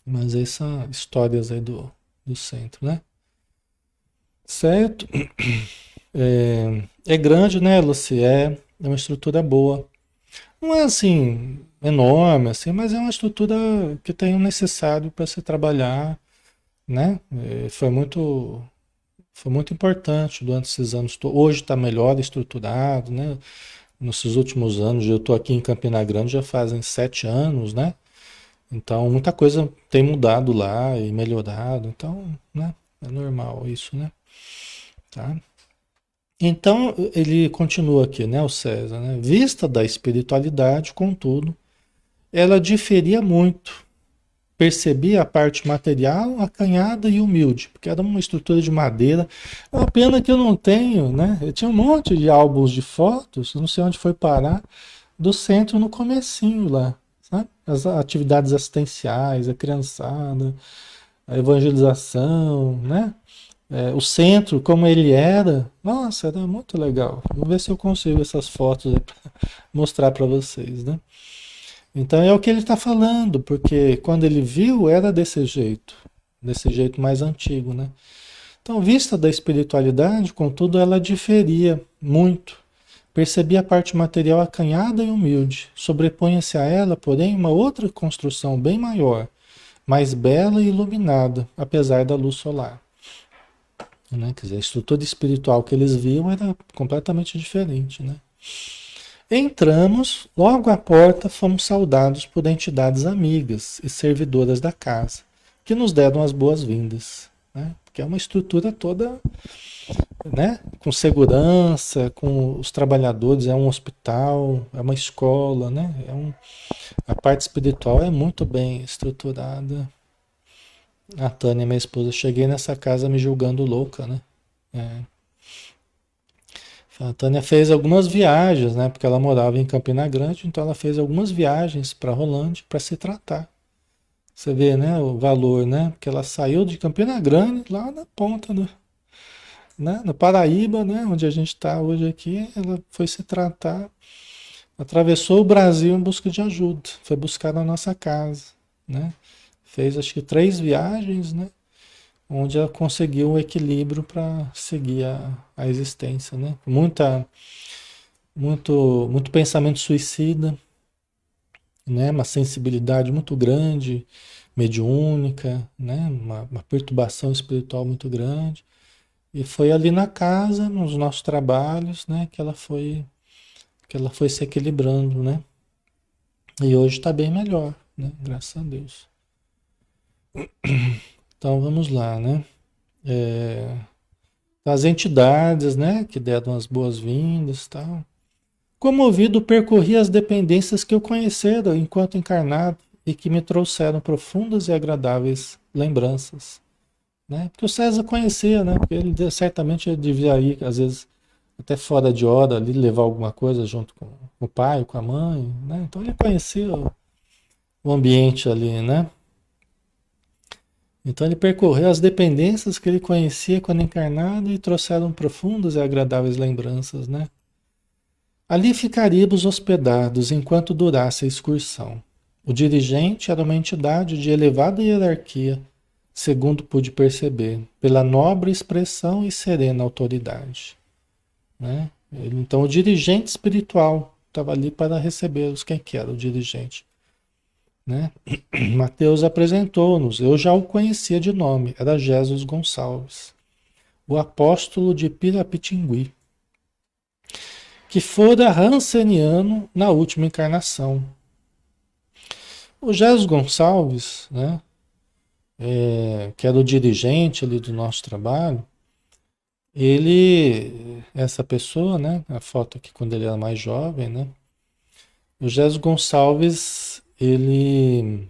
Mas essas são histórias aí do centro, né? Certo? É grande, né, Luci? É uma estrutura boa. Não é assim enorme, assim, mas é uma estrutura que tem o necessário para se trabalhar, né? Foi muito importante durante esses anos. Hoje está melhor estruturado, né? Nesses últimos anos, eu estou aqui em Campina Grande já fazem 7 anos, né? Então muita coisa tem mudado lá e melhorado. Então, né? É normal isso, né? Tá? Então ele continua aqui, né? O César, né? Vista da espiritualidade, contudo, ela diferia muito. Percebia a parte material acanhada e humilde, porque era uma estrutura de madeira. É uma pena que eu não tenho, né? Eu tinha um monte de álbuns de fotos, não sei onde foi parar, do centro no comecinho lá, sabe? As atividades assistenciais, a criançada, a evangelização, né? O centro, como ele era, nossa, era muito legal. Vou ver se eu consigo essas fotos aí pra mostrar para vocês, né? Então é o que ele está falando, porque quando ele viu era desse jeito mais antigo, né? Então, vista da espiritualidade, contudo, ela diferia muito. Percebia a parte material acanhada e humilde. Sobrepunha-se a ela, porém, uma outra construção bem maior, mais bela e iluminada, apesar da luz solar. Né? Quer dizer, a estrutura espiritual que eles viam era completamente diferente, né? Entramos, logo à porta fomos saudados por entidades amigas e servidoras da casa, que nos deram as boas-vindas, né? Porque é uma estrutura toda, né? Com segurança, com os trabalhadores, é um hospital, é uma escola, né? A parte espiritual é muito bem estruturada. A Tânia, minha esposa, cheguei nessa casa me julgando louca, né? É. A Tânia fez algumas viagens, né? Porque ela morava em Campina Grande, então ela fez algumas viagens para Rolândia para se tratar. Você vê, né, o valor, né? Porque ela saiu de Campina Grande, lá na ponta, né, no Paraíba, né, onde a gente está hoje aqui, ela foi se tratar, atravessou o Brasil em busca de ajuda, foi buscar na nossa casa, né? Fez acho que 3 viagens, né? Onde ela conseguiu um equilíbrio para seguir a existência, né? Muito pensamento suicida, né? Uma sensibilidade muito grande, mediúnica, né? Uma perturbação espiritual muito grande. E foi ali na casa, nos nossos trabalhos, né? Que ela foi se equilibrando, né? E hoje está bem melhor, né? Graças a Deus. Então vamos lá, né? É, as entidades, né? Que deram as boas-vindas, e tal. Comovido, percorri as dependências que eu conhecera enquanto encarnado e que me trouxeram profundas e agradáveis lembranças, né? Porque o César conhecia, né? Porque ele certamente ele devia ir, às vezes, até fora de hora ali, levar alguma coisa junto com o pai, com a mãe, né? Então ele conhecia o ambiente ali, né? Então ele percorreu as dependências que ele conhecia quando encarnado e trouxeram profundas e agradáveis lembranças, né? Ali ficaríamos hospedados enquanto durasse a excursão. O dirigente era uma entidade de elevada hierarquia, segundo pude perceber, pela nobre expressão e serena autoridade, né? Então o dirigente espiritual estava ali para recebê-los. Quem que era o dirigente? Né? Mateus apresentou-nos, eu já o conhecia de nome, era Jesus Gonçalves, o apóstolo de Pirapitingui, que fora ranceniano na última encarnação. O Jesus Gonçalves, né, que era o dirigente ali do nosso trabalho, essa pessoa, né, a foto aqui quando ele era mais jovem, né, o Jesus Gonçalves, ele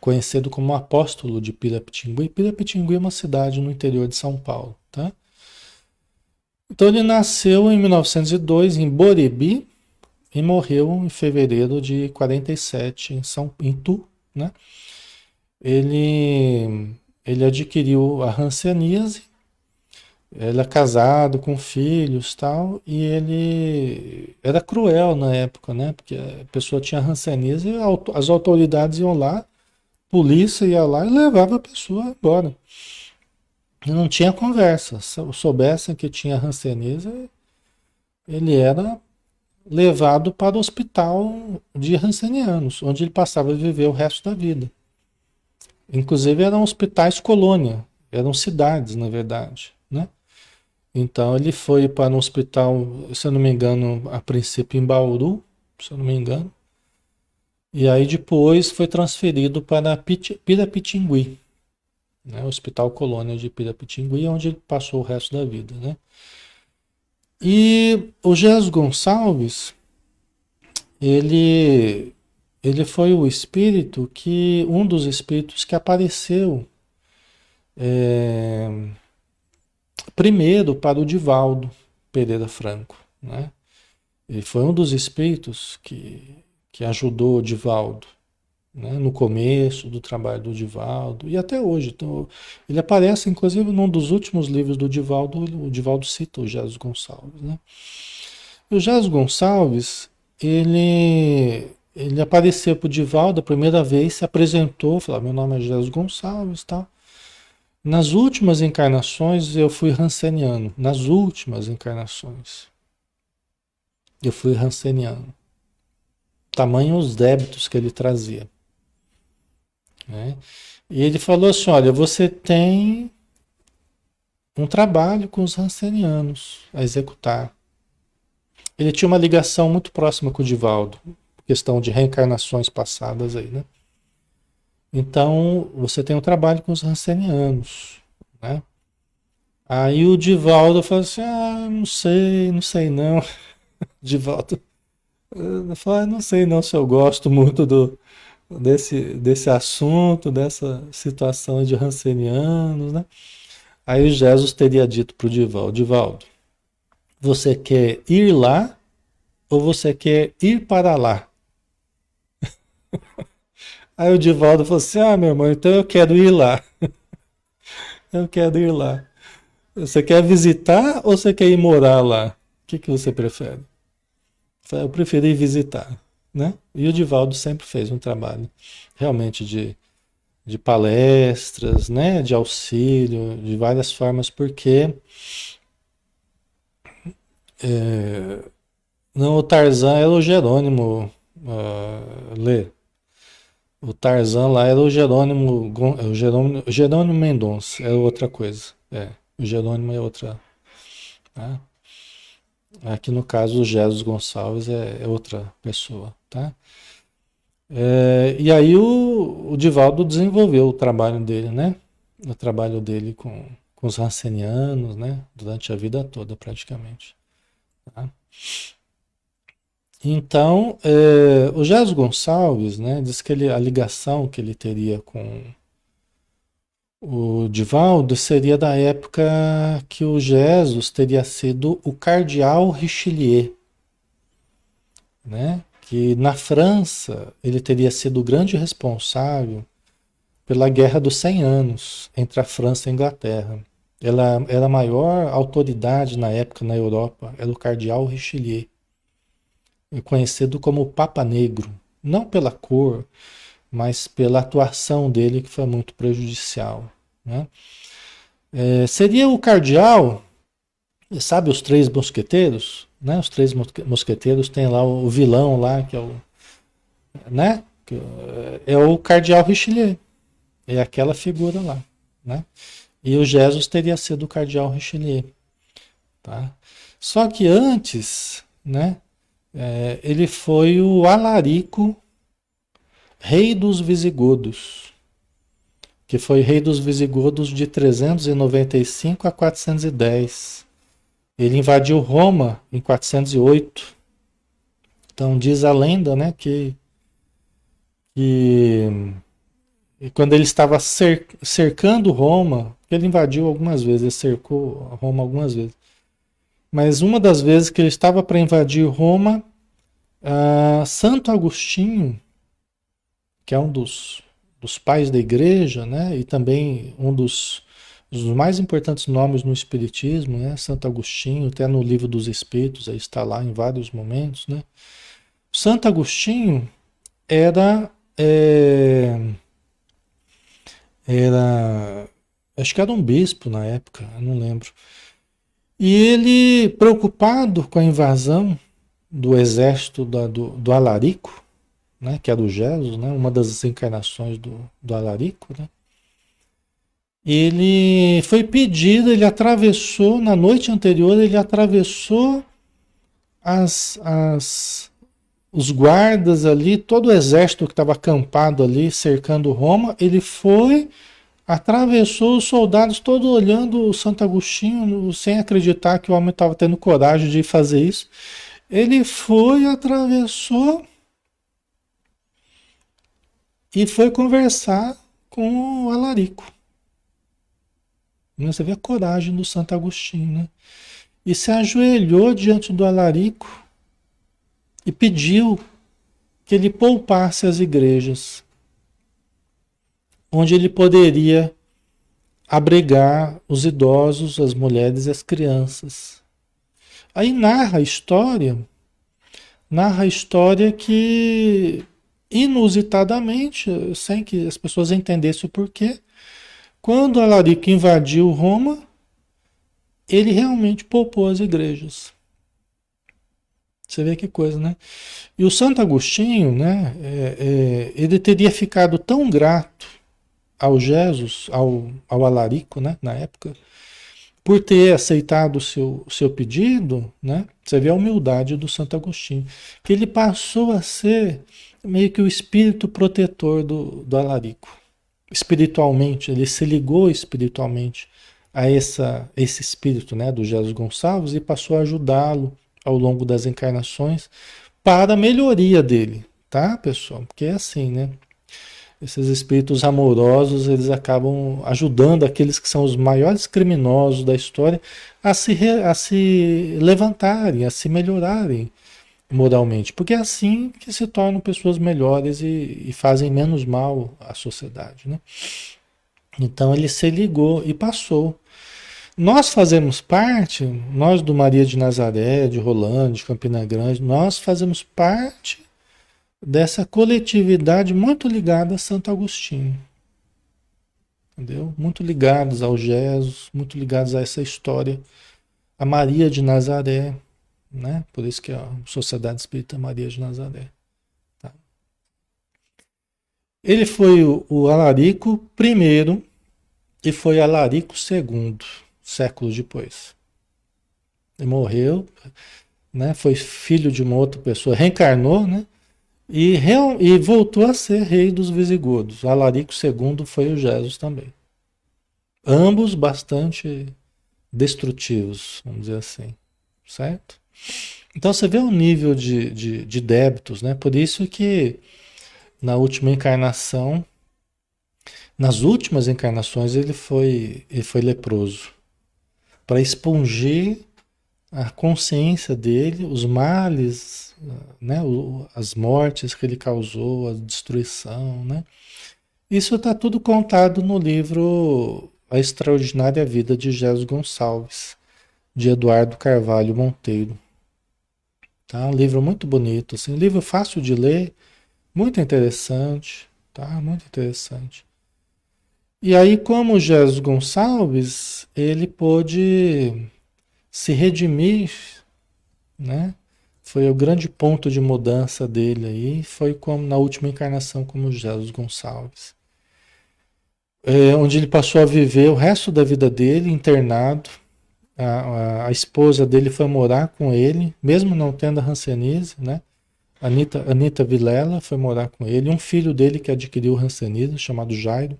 conhecido como apóstolo de Pirapitingui. Pirapitingui é uma cidade no interior de São Paulo, tá? Então ele nasceu em 1902 em Borebi e morreu em fevereiro de 47 em Tu, né? Ele adquiriu a hanseníase, ele é casado com filhos, tal, e ele era cruel na época, né? Porque a pessoa tinha hanseníase e as autoridades iam lá, polícia ia lá e levava a pessoa embora. E não tinha conversa. Se soubessem que tinha hanseníase, ele era levado para o hospital de rancenianos, onde ele passava a viver o resto da vida. Inclusive eram hospitais colônia, eram cidades, na verdade, né? Então ele foi para um hospital, se eu não me engano, a princípio em Bauru, se eu não me engano, e aí depois foi transferido para Pirapitingui, né? Hospital Colônia de Pirapitingui, onde ele passou o resto da vida, né? E o Jesus Gonçalves, ele, ele foi o espírito um dos espíritos que apareceu é, primeiro para o Divaldo Pereira Franco, né? Ele foi um dos espíritos que ajudou o Divaldo, né, no começo do trabalho do Divaldo e até hoje. Então, ele aparece, inclusive, num dos últimos livros do Divaldo, o Divaldo cita o Jesus Gonçalves, né? O Jesus Gonçalves, ele apareceu para o Divaldo a primeira vez, se apresentou, falou: meu nome é Jesus Gonçalves, tal. Nas últimas encarnações eu fui ranceniano. Nas últimas encarnações eu fui ranceniano. Tamanho os débitos que ele trazia, né? E ele falou assim: olha, você tem um trabalho com os rancenianos a executar. Ele tinha uma ligação muito próxima com o Divaldo, questão de reencarnações passadas aí, né? Então, você tem um trabalho com os rancenianos, né? Aí o Divaldo falou assim: ah, não sei não. Divaldo, eu falo: não sei não se eu gosto muito desse assunto, dessa situação de rancenianos, né? Aí o Jesus teria dito para o Divaldo: Divaldo, você quer ir lá ou você quer ir para lá? Aí o Divaldo falou assim: ah, meu irmão, então eu quero ir lá. Eu quero ir lá. Você quer visitar ou você quer ir morar lá? O que você prefere? Eu preferi visitar, né? E o Divaldo sempre fez um trabalho realmente de palestras, né? De auxílio, de várias formas, porque é, não, o Tarzan era o Jerônimo Lê. O Tarzan lá era o Jerônimo, Jerônimo Mendonça, é outra coisa. O Jerônimo é outra. Tá? Aqui no caso o Jesus Gonçalves é outra pessoa, tá? E aí o Divaldo desenvolveu o trabalho dele, né? O trabalho dele com os rancenianos, né? Durante a vida toda, praticamente. Tá? Então, o Jesus Gonçalves, né? Diz que a ligação que ele teria com o Divaldo seria da época que o Jesus teria sido o cardeal Richelieu, né? Que na França ele teria sido o grande responsável pela Guerra dos 100 Anos entre a França e a Inglaterra. Ela era a maior autoridade na época na Europa, era o cardeal Richelieu, conhecido como Papa Negro, não pela cor, mas pela atuação dele que foi muito prejudicial, né? Seria o cardeal, sabe os três mosqueteiros, né? Os três mosqueteiros tem lá o vilão lá que é o, né? É o cardeal Richelieu, é aquela figura lá, né? E o Jesus teria sido o cardeal Richelieu, tá? Só que antes, né? Ele foi o Alarico, rei dos Visigodos, que foi rei dos Visigodos de 395 a 410. Ele invadiu Roma em 408. Então diz a lenda, né, que quando ele estava cercando Roma, ele invadiu algumas vezes, ele cercou Roma algumas vezes. Mas uma das vezes que ele estava para invadir Roma, Santo Agostinho, que é um dos pais da igreja, né, e também um dos mais importantes nomes no Espiritismo, né, Santo Agostinho, até no Livro dos Espíritos, aí está lá em vários momentos, né. Santo Agostinho era, era, acho que era um bispo na época, eu não lembro. E ele, preocupado com a invasão do exército do Alarico, né, que era o Jesus, né, uma das encarnações do Alarico, né, ele foi pedido, ele atravessou, na noite anterior, ele atravessou os guardas ali, todo o exército que estava acampado ali, cercando Roma, ele foi, atravessou os soldados, todos olhando o Santo Agostinho, sem acreditar que o homem estava tendo coragem de fazer isso. Ele foi, atravessou e foi conversar com o Alarico. Você vê a coragem do Santo Agostinho, né? E se ajoelhou diante do Alarico e pediu que ele poupasse as igrejas, onde ele poderia abrigar os idosos, as mulheres e as crianças. Aí narra a história que, inusitadamente, sem que as pessoas entendessem o porquê, quando Alarico invadiu Roma, ele realmente poupou as igrejas. Você vê que coisa, né? E o Santo Agostinho, né, ele teria ficado tão grato ao Jesus, ao Alarico, né, na época, por ter aceitado o seu pedido, né? Você vê a humildade do Santo Agostinho, que ele passou a ser meio que o espírito protetor do Alarico. Espiritualmente, ele se ligou espiritualmente a esse espírito, né, do Jesus Gonçalves e passou a ajudá-lo ao longo das encarnações para a melhoria dele, tá, pessoal? Porque é assim, né? Esses espíritos amorosos, eles acabam ajudando aqueles que são os maiores criminosos da história a se levantarem, a se melhorarem moralmente. Porque é assim que se tornam pessoas melhores e fazem menos mal à sociedade, né? Então ele se ligou e passou. Nós fazemos parte, nós do Maria de Nazaré, de Rolândia, de Campina Grande, nós fazemos parte dessa coletividade muito ligada a Santo Agostinho, entendeu? Muito ligados ao Jesus, muito ligados a essa história, a Maria de Nazaré, né? Por isso que a Sociedade Espírita Maria de Nazaré. Tá? Ele foi o Alarico I e foi Alarico II, séculos depois. Ele morreu, né? Foi filho de uma outra pessoa, reencarnou, né? E voltou a ser rei dos Visigodos. Alarico II foi o Jesus também. Ambos bastante destrutivos, vamos dizer assim. Certo? Então você vê o nível de débitos, né? Por isso que na última encarnação, nas últimas encarnações, ele foi leproso. Para expungir a consciência dele, os males, né? As mortes que ele causou, a destruição, né? Isso está tudo contado no livro A Extraordinária Vida de Jesus Gonçalves, de Eduardo Carvalho Monteiro. Tá? Um livro muito bonito, assim, um livro fácil de ler, muito interessante, tá? Muito interessante. E aí, como Jesus Gonçalves, ele pôde se redimir, né? Foi o grande ponto de mudança dele aí, foi como na última encarnação como Jesus Gonçalves. Onde ele passou a viver o resto da vida dele internado. A esposa dele foi morar com ele, mesmo não tendo a hanseníase, né? Anita Vilela foi morar com ele. Um filho dele que adquiriu o hanseníase, chamado Jairo,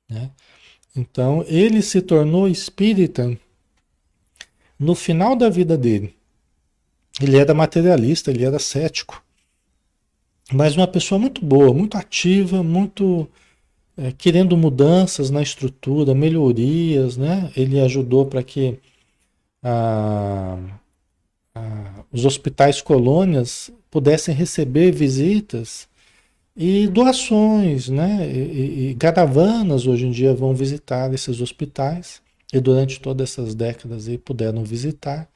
né? Então, ele se tornou espírita no final da vida dele. Ele era materialista, ele era cético, mas uma pessoa muito boa, muito ativa, muito querendo mudanças na estrutura, melhorias, né? Ele ajudou para que a, os hospitais colônias pudessem receber visitas e doações, né? E caravanas hoje em dia vão visitar esses hospitais e durante todas essas décadas aí puderam visitar,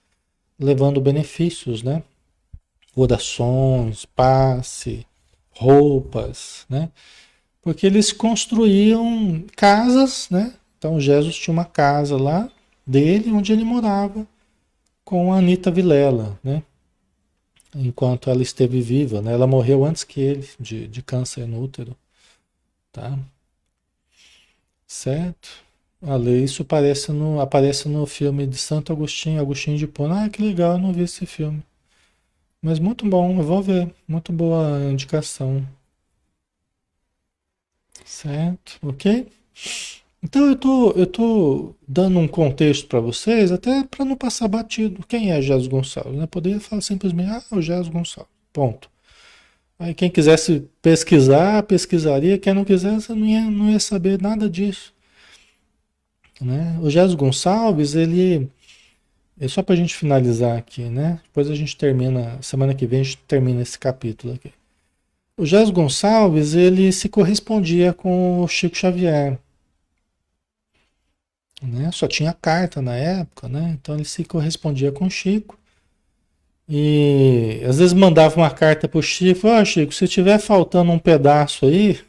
levando benefícios, né? Orações, passe, roupas, né? Porque eles construíam casas, né? Então Jesus tinha uma casa lá dele onde ele morava com a Anita Vilela, né? Enquanto ela esteve viva, né? Ela morreu antes que ele, de câncer no útero, tá? Certo? Ale, isso aparece no filme de Santo Agostinho, Agostinho de Hipona. Ah, que legal, eu não vi esse filme. Mas muito bom, eu vou ver. Muito boa indicação. Certo? Ok? Então eu tô dando um contexto para vocês, até para não passar batido. Quem é Jesus Gonçalves? Né? Poderia falar simplesmente, o Jesus Gonçalves. Ponto. Aí quem quisesse pesquisar, pesquisaria. Quem não quisesse, não ia saber nada disso. Né? O Jesus Gonçalves, ele. É só para a gente finalizar aqui, né? Depois a gente termina, semana que vem a gente termina esse capítulo aqui. O Jesus Gonçalves, ele se correspondia com o Chico Xavier, né? Só tinha carta na época, né? Então ele se correspondia com o Chico. E às vezes mandava uma carta pro Chico, Chico, se tiver faltando um pedaço aí,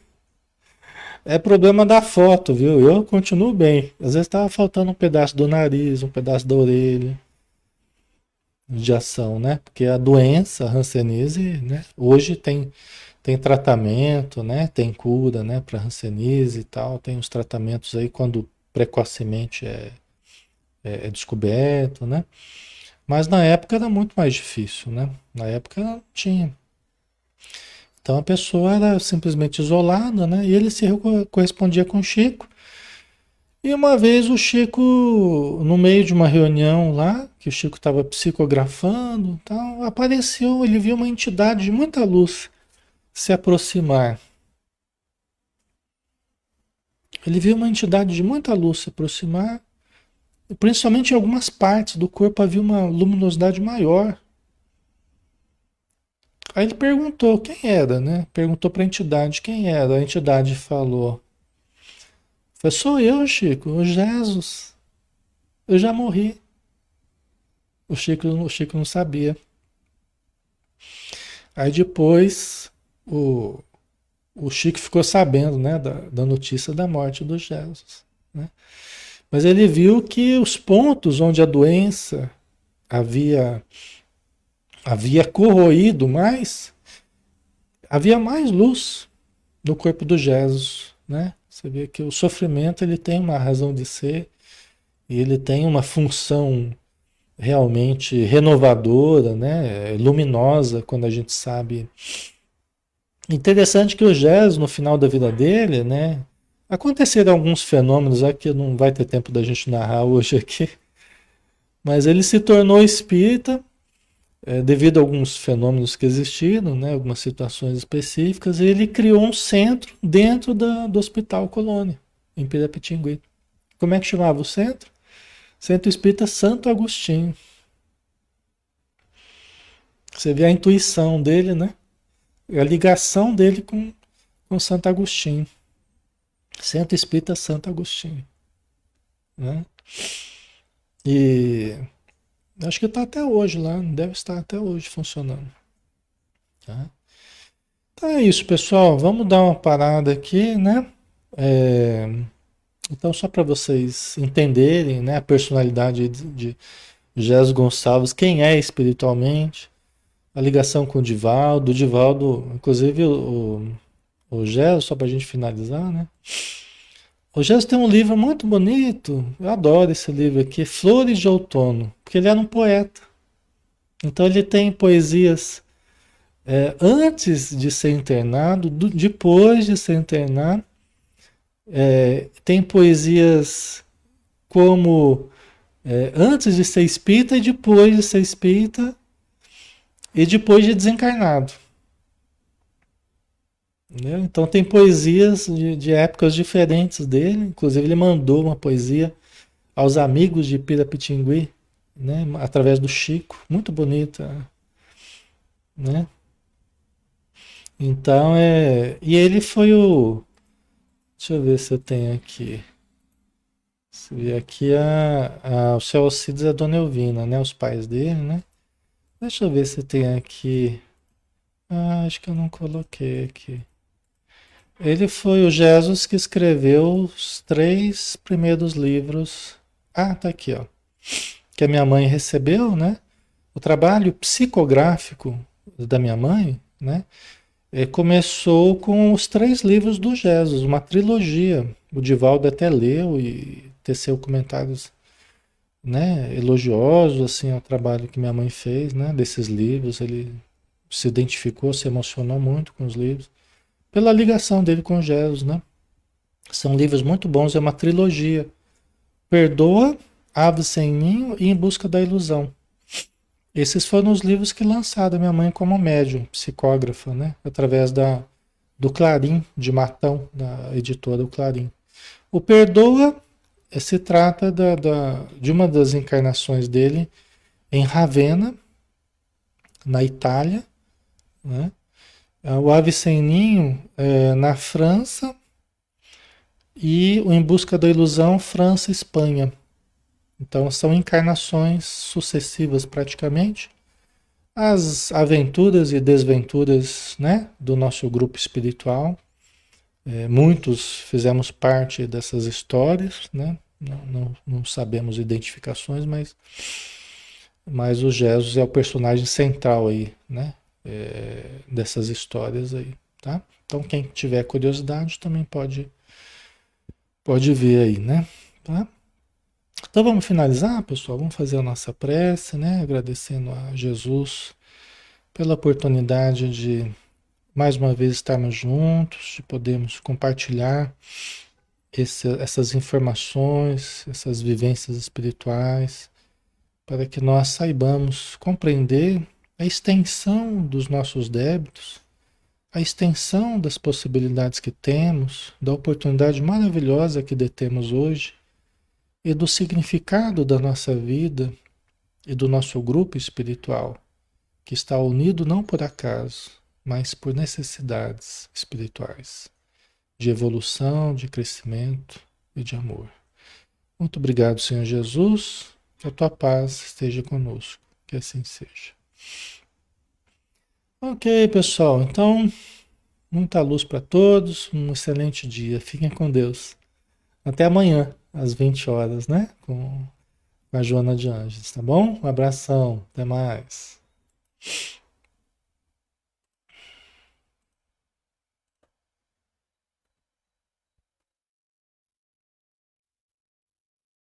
é problema da foto, viu? Eu continuo bem. Às vezes estava faltando um pedaço do nariz, um pedaço da orelha de ação, né? Porque a doença, a hanseníase, né? Hoje tem tratamento, né? Tem cura, né? Para hanseníase e tal. Tem os tratamentos aí quando precocemente é descoberto, né? Mas na época era muito mais difícil, né? Na época não tinha. Então a pessoa era simplesmente isolada, né? E ele se correspondia com o Chico. E uma vez o Chico, no meio de uma reunião lá, que o Chico estava psicografando, tal, apareceu, ele viu uma entidade de muita luz se aproximar. Ele viu uma entidade de muita luz se aproximar, e principalmente em algumas partes do corpo havia uma luminosidade maior. Aí ele perguntou quem era, né? Perguntou para a entidade quem era. A entidade falou, sou eu, Chico, o Jesus. Eu já morri. O Chico não sabia. Aí depois o, o Chico ficou sabendo, né, da notícia da morte do Jesus, né? Mas ele viu que os pontos onde a doença havia, havia corroído mais, havia mais luz no corpo do Jesus, né? Você vê que o sofrimento ele tem uma razão de ser e ele tem uma função realmente renovadora, né? Luminosa quando a gente sabe. Interessante que o Jesus no final da vida dele, né? Aconteceram alguns fenômenos aqui, não vai ter tempo da gente narrar hoje aqui, mas ele se tornou espírita devido a alguns fenômenos que existiram, né? Algumas situações específicas, e ele criou um centro dentro do Hospital Colônia, em Pirapitingui. Como é que chamava o centro? Centro Espírita Santo Agostinho. Você vê a intuição dele, né? A ligação dele com Santo Agostinho. Centro Espírita Santo Agostinho, né? E acho que está até hoje lá, deve estar até hoje funcionando, tá? Então é isso, pessoal. Vamos dar uma parada aqui, né? É, então, só para vocês entenderem, né, a personalidade de Jesus Gonçalves, quem é espiritualmente, a ligação com o Divaldo, inclusive o Jesus, só para a gente finalizar, né? O Jesus tem um livro muito bonito, eu adoro esse livro aqui, Flores de Outono, porque ele era um poeta. Então ele tem poesias antes de ser internado, depois de ser internado, tem poesias como antes de ser espírita e depois de ser espírita e depois de desencarnado. Entendeu? Então tem poesias de épocas diferentes dele, inclusive ele mandou uma poesia aos amigos de Pirapitingui, né, através do Chico, muito bonita, né? Então e ele foi deixa eu ver se eu tenho aqui. Se ver aqui o seu Alcides e a Dona Elvina, né, os pais dele, né? Deixa eu ver se tem aqui. Ah, acho que eu não coloquei aqui. Ele foi o Jesus que escreveu os 3 primeiros livros. Ah, tá aqui, ó. Que a minha mãe recebeu, né? O trabalho psicográfico da minha mãe, né? Começou com os 3 livros do Jesus, uma trilogia. O Divaldo até leu e teceu comentários, né, elogiosos assim ao trabalho que minha mãe fez, né, desses livros. Ele se identificou, se emocionou muito com os livros pela ligação dele com Jesus, né? São livros muito bons, é uma trilogia. Perdoa, Ave sem Ninho e Em Busca da Ilusão. Esses foram os livros que lançaram minha mãe como médium, psicógrafa, né? Através do Clarim, de Matão, da editora O Clarim. O Perdoa se trata de uma das encarnações dele em Ravenna, na Itália, né? O Ave Sem Ninho na França e o Em Busca da Ilusão, França e Espanha. Então são encarnações sucessivas praticamente. As aventuras e desventuras, né, do nosso grupo espiritual. Muitos fizemos parte dessas histórias, né? Não sabemos identificações, mas o Jesus é o personagem central aí, né? Dessas histórias aí, tá? Então quem tiver curiosidade também pode ver aí, né? Tá? Então vamos finalizar, pessoal. Vamos fazer a nossa prece, né? Agradecendo a Jesus pela oportunidade de mais uma vez estarmos juntos, de podermos compartilhar essas informações, essas vivências espirituais, para que nós saibamos compreender a extensão dos nossos débitos, a extensão das possibilidades que temos, da oportunidade maravilhosa que detemos hoje e do significado da nossa vida e do nosso grupo espiritual, que está unido não por acaso, mas por necessidades espirituais, de evolução, de crescimento e de amor. Muito obrigado, Senhor Jesus, que a tua paz esteja conosco, que assim seja. Ok, pessoal, então, muita luz para todos, um excelente dia, fiquem com Deus. Até amanhã, às 20 horas, né? Com a Joana de Anjos, tá bom? Um abração, até mais.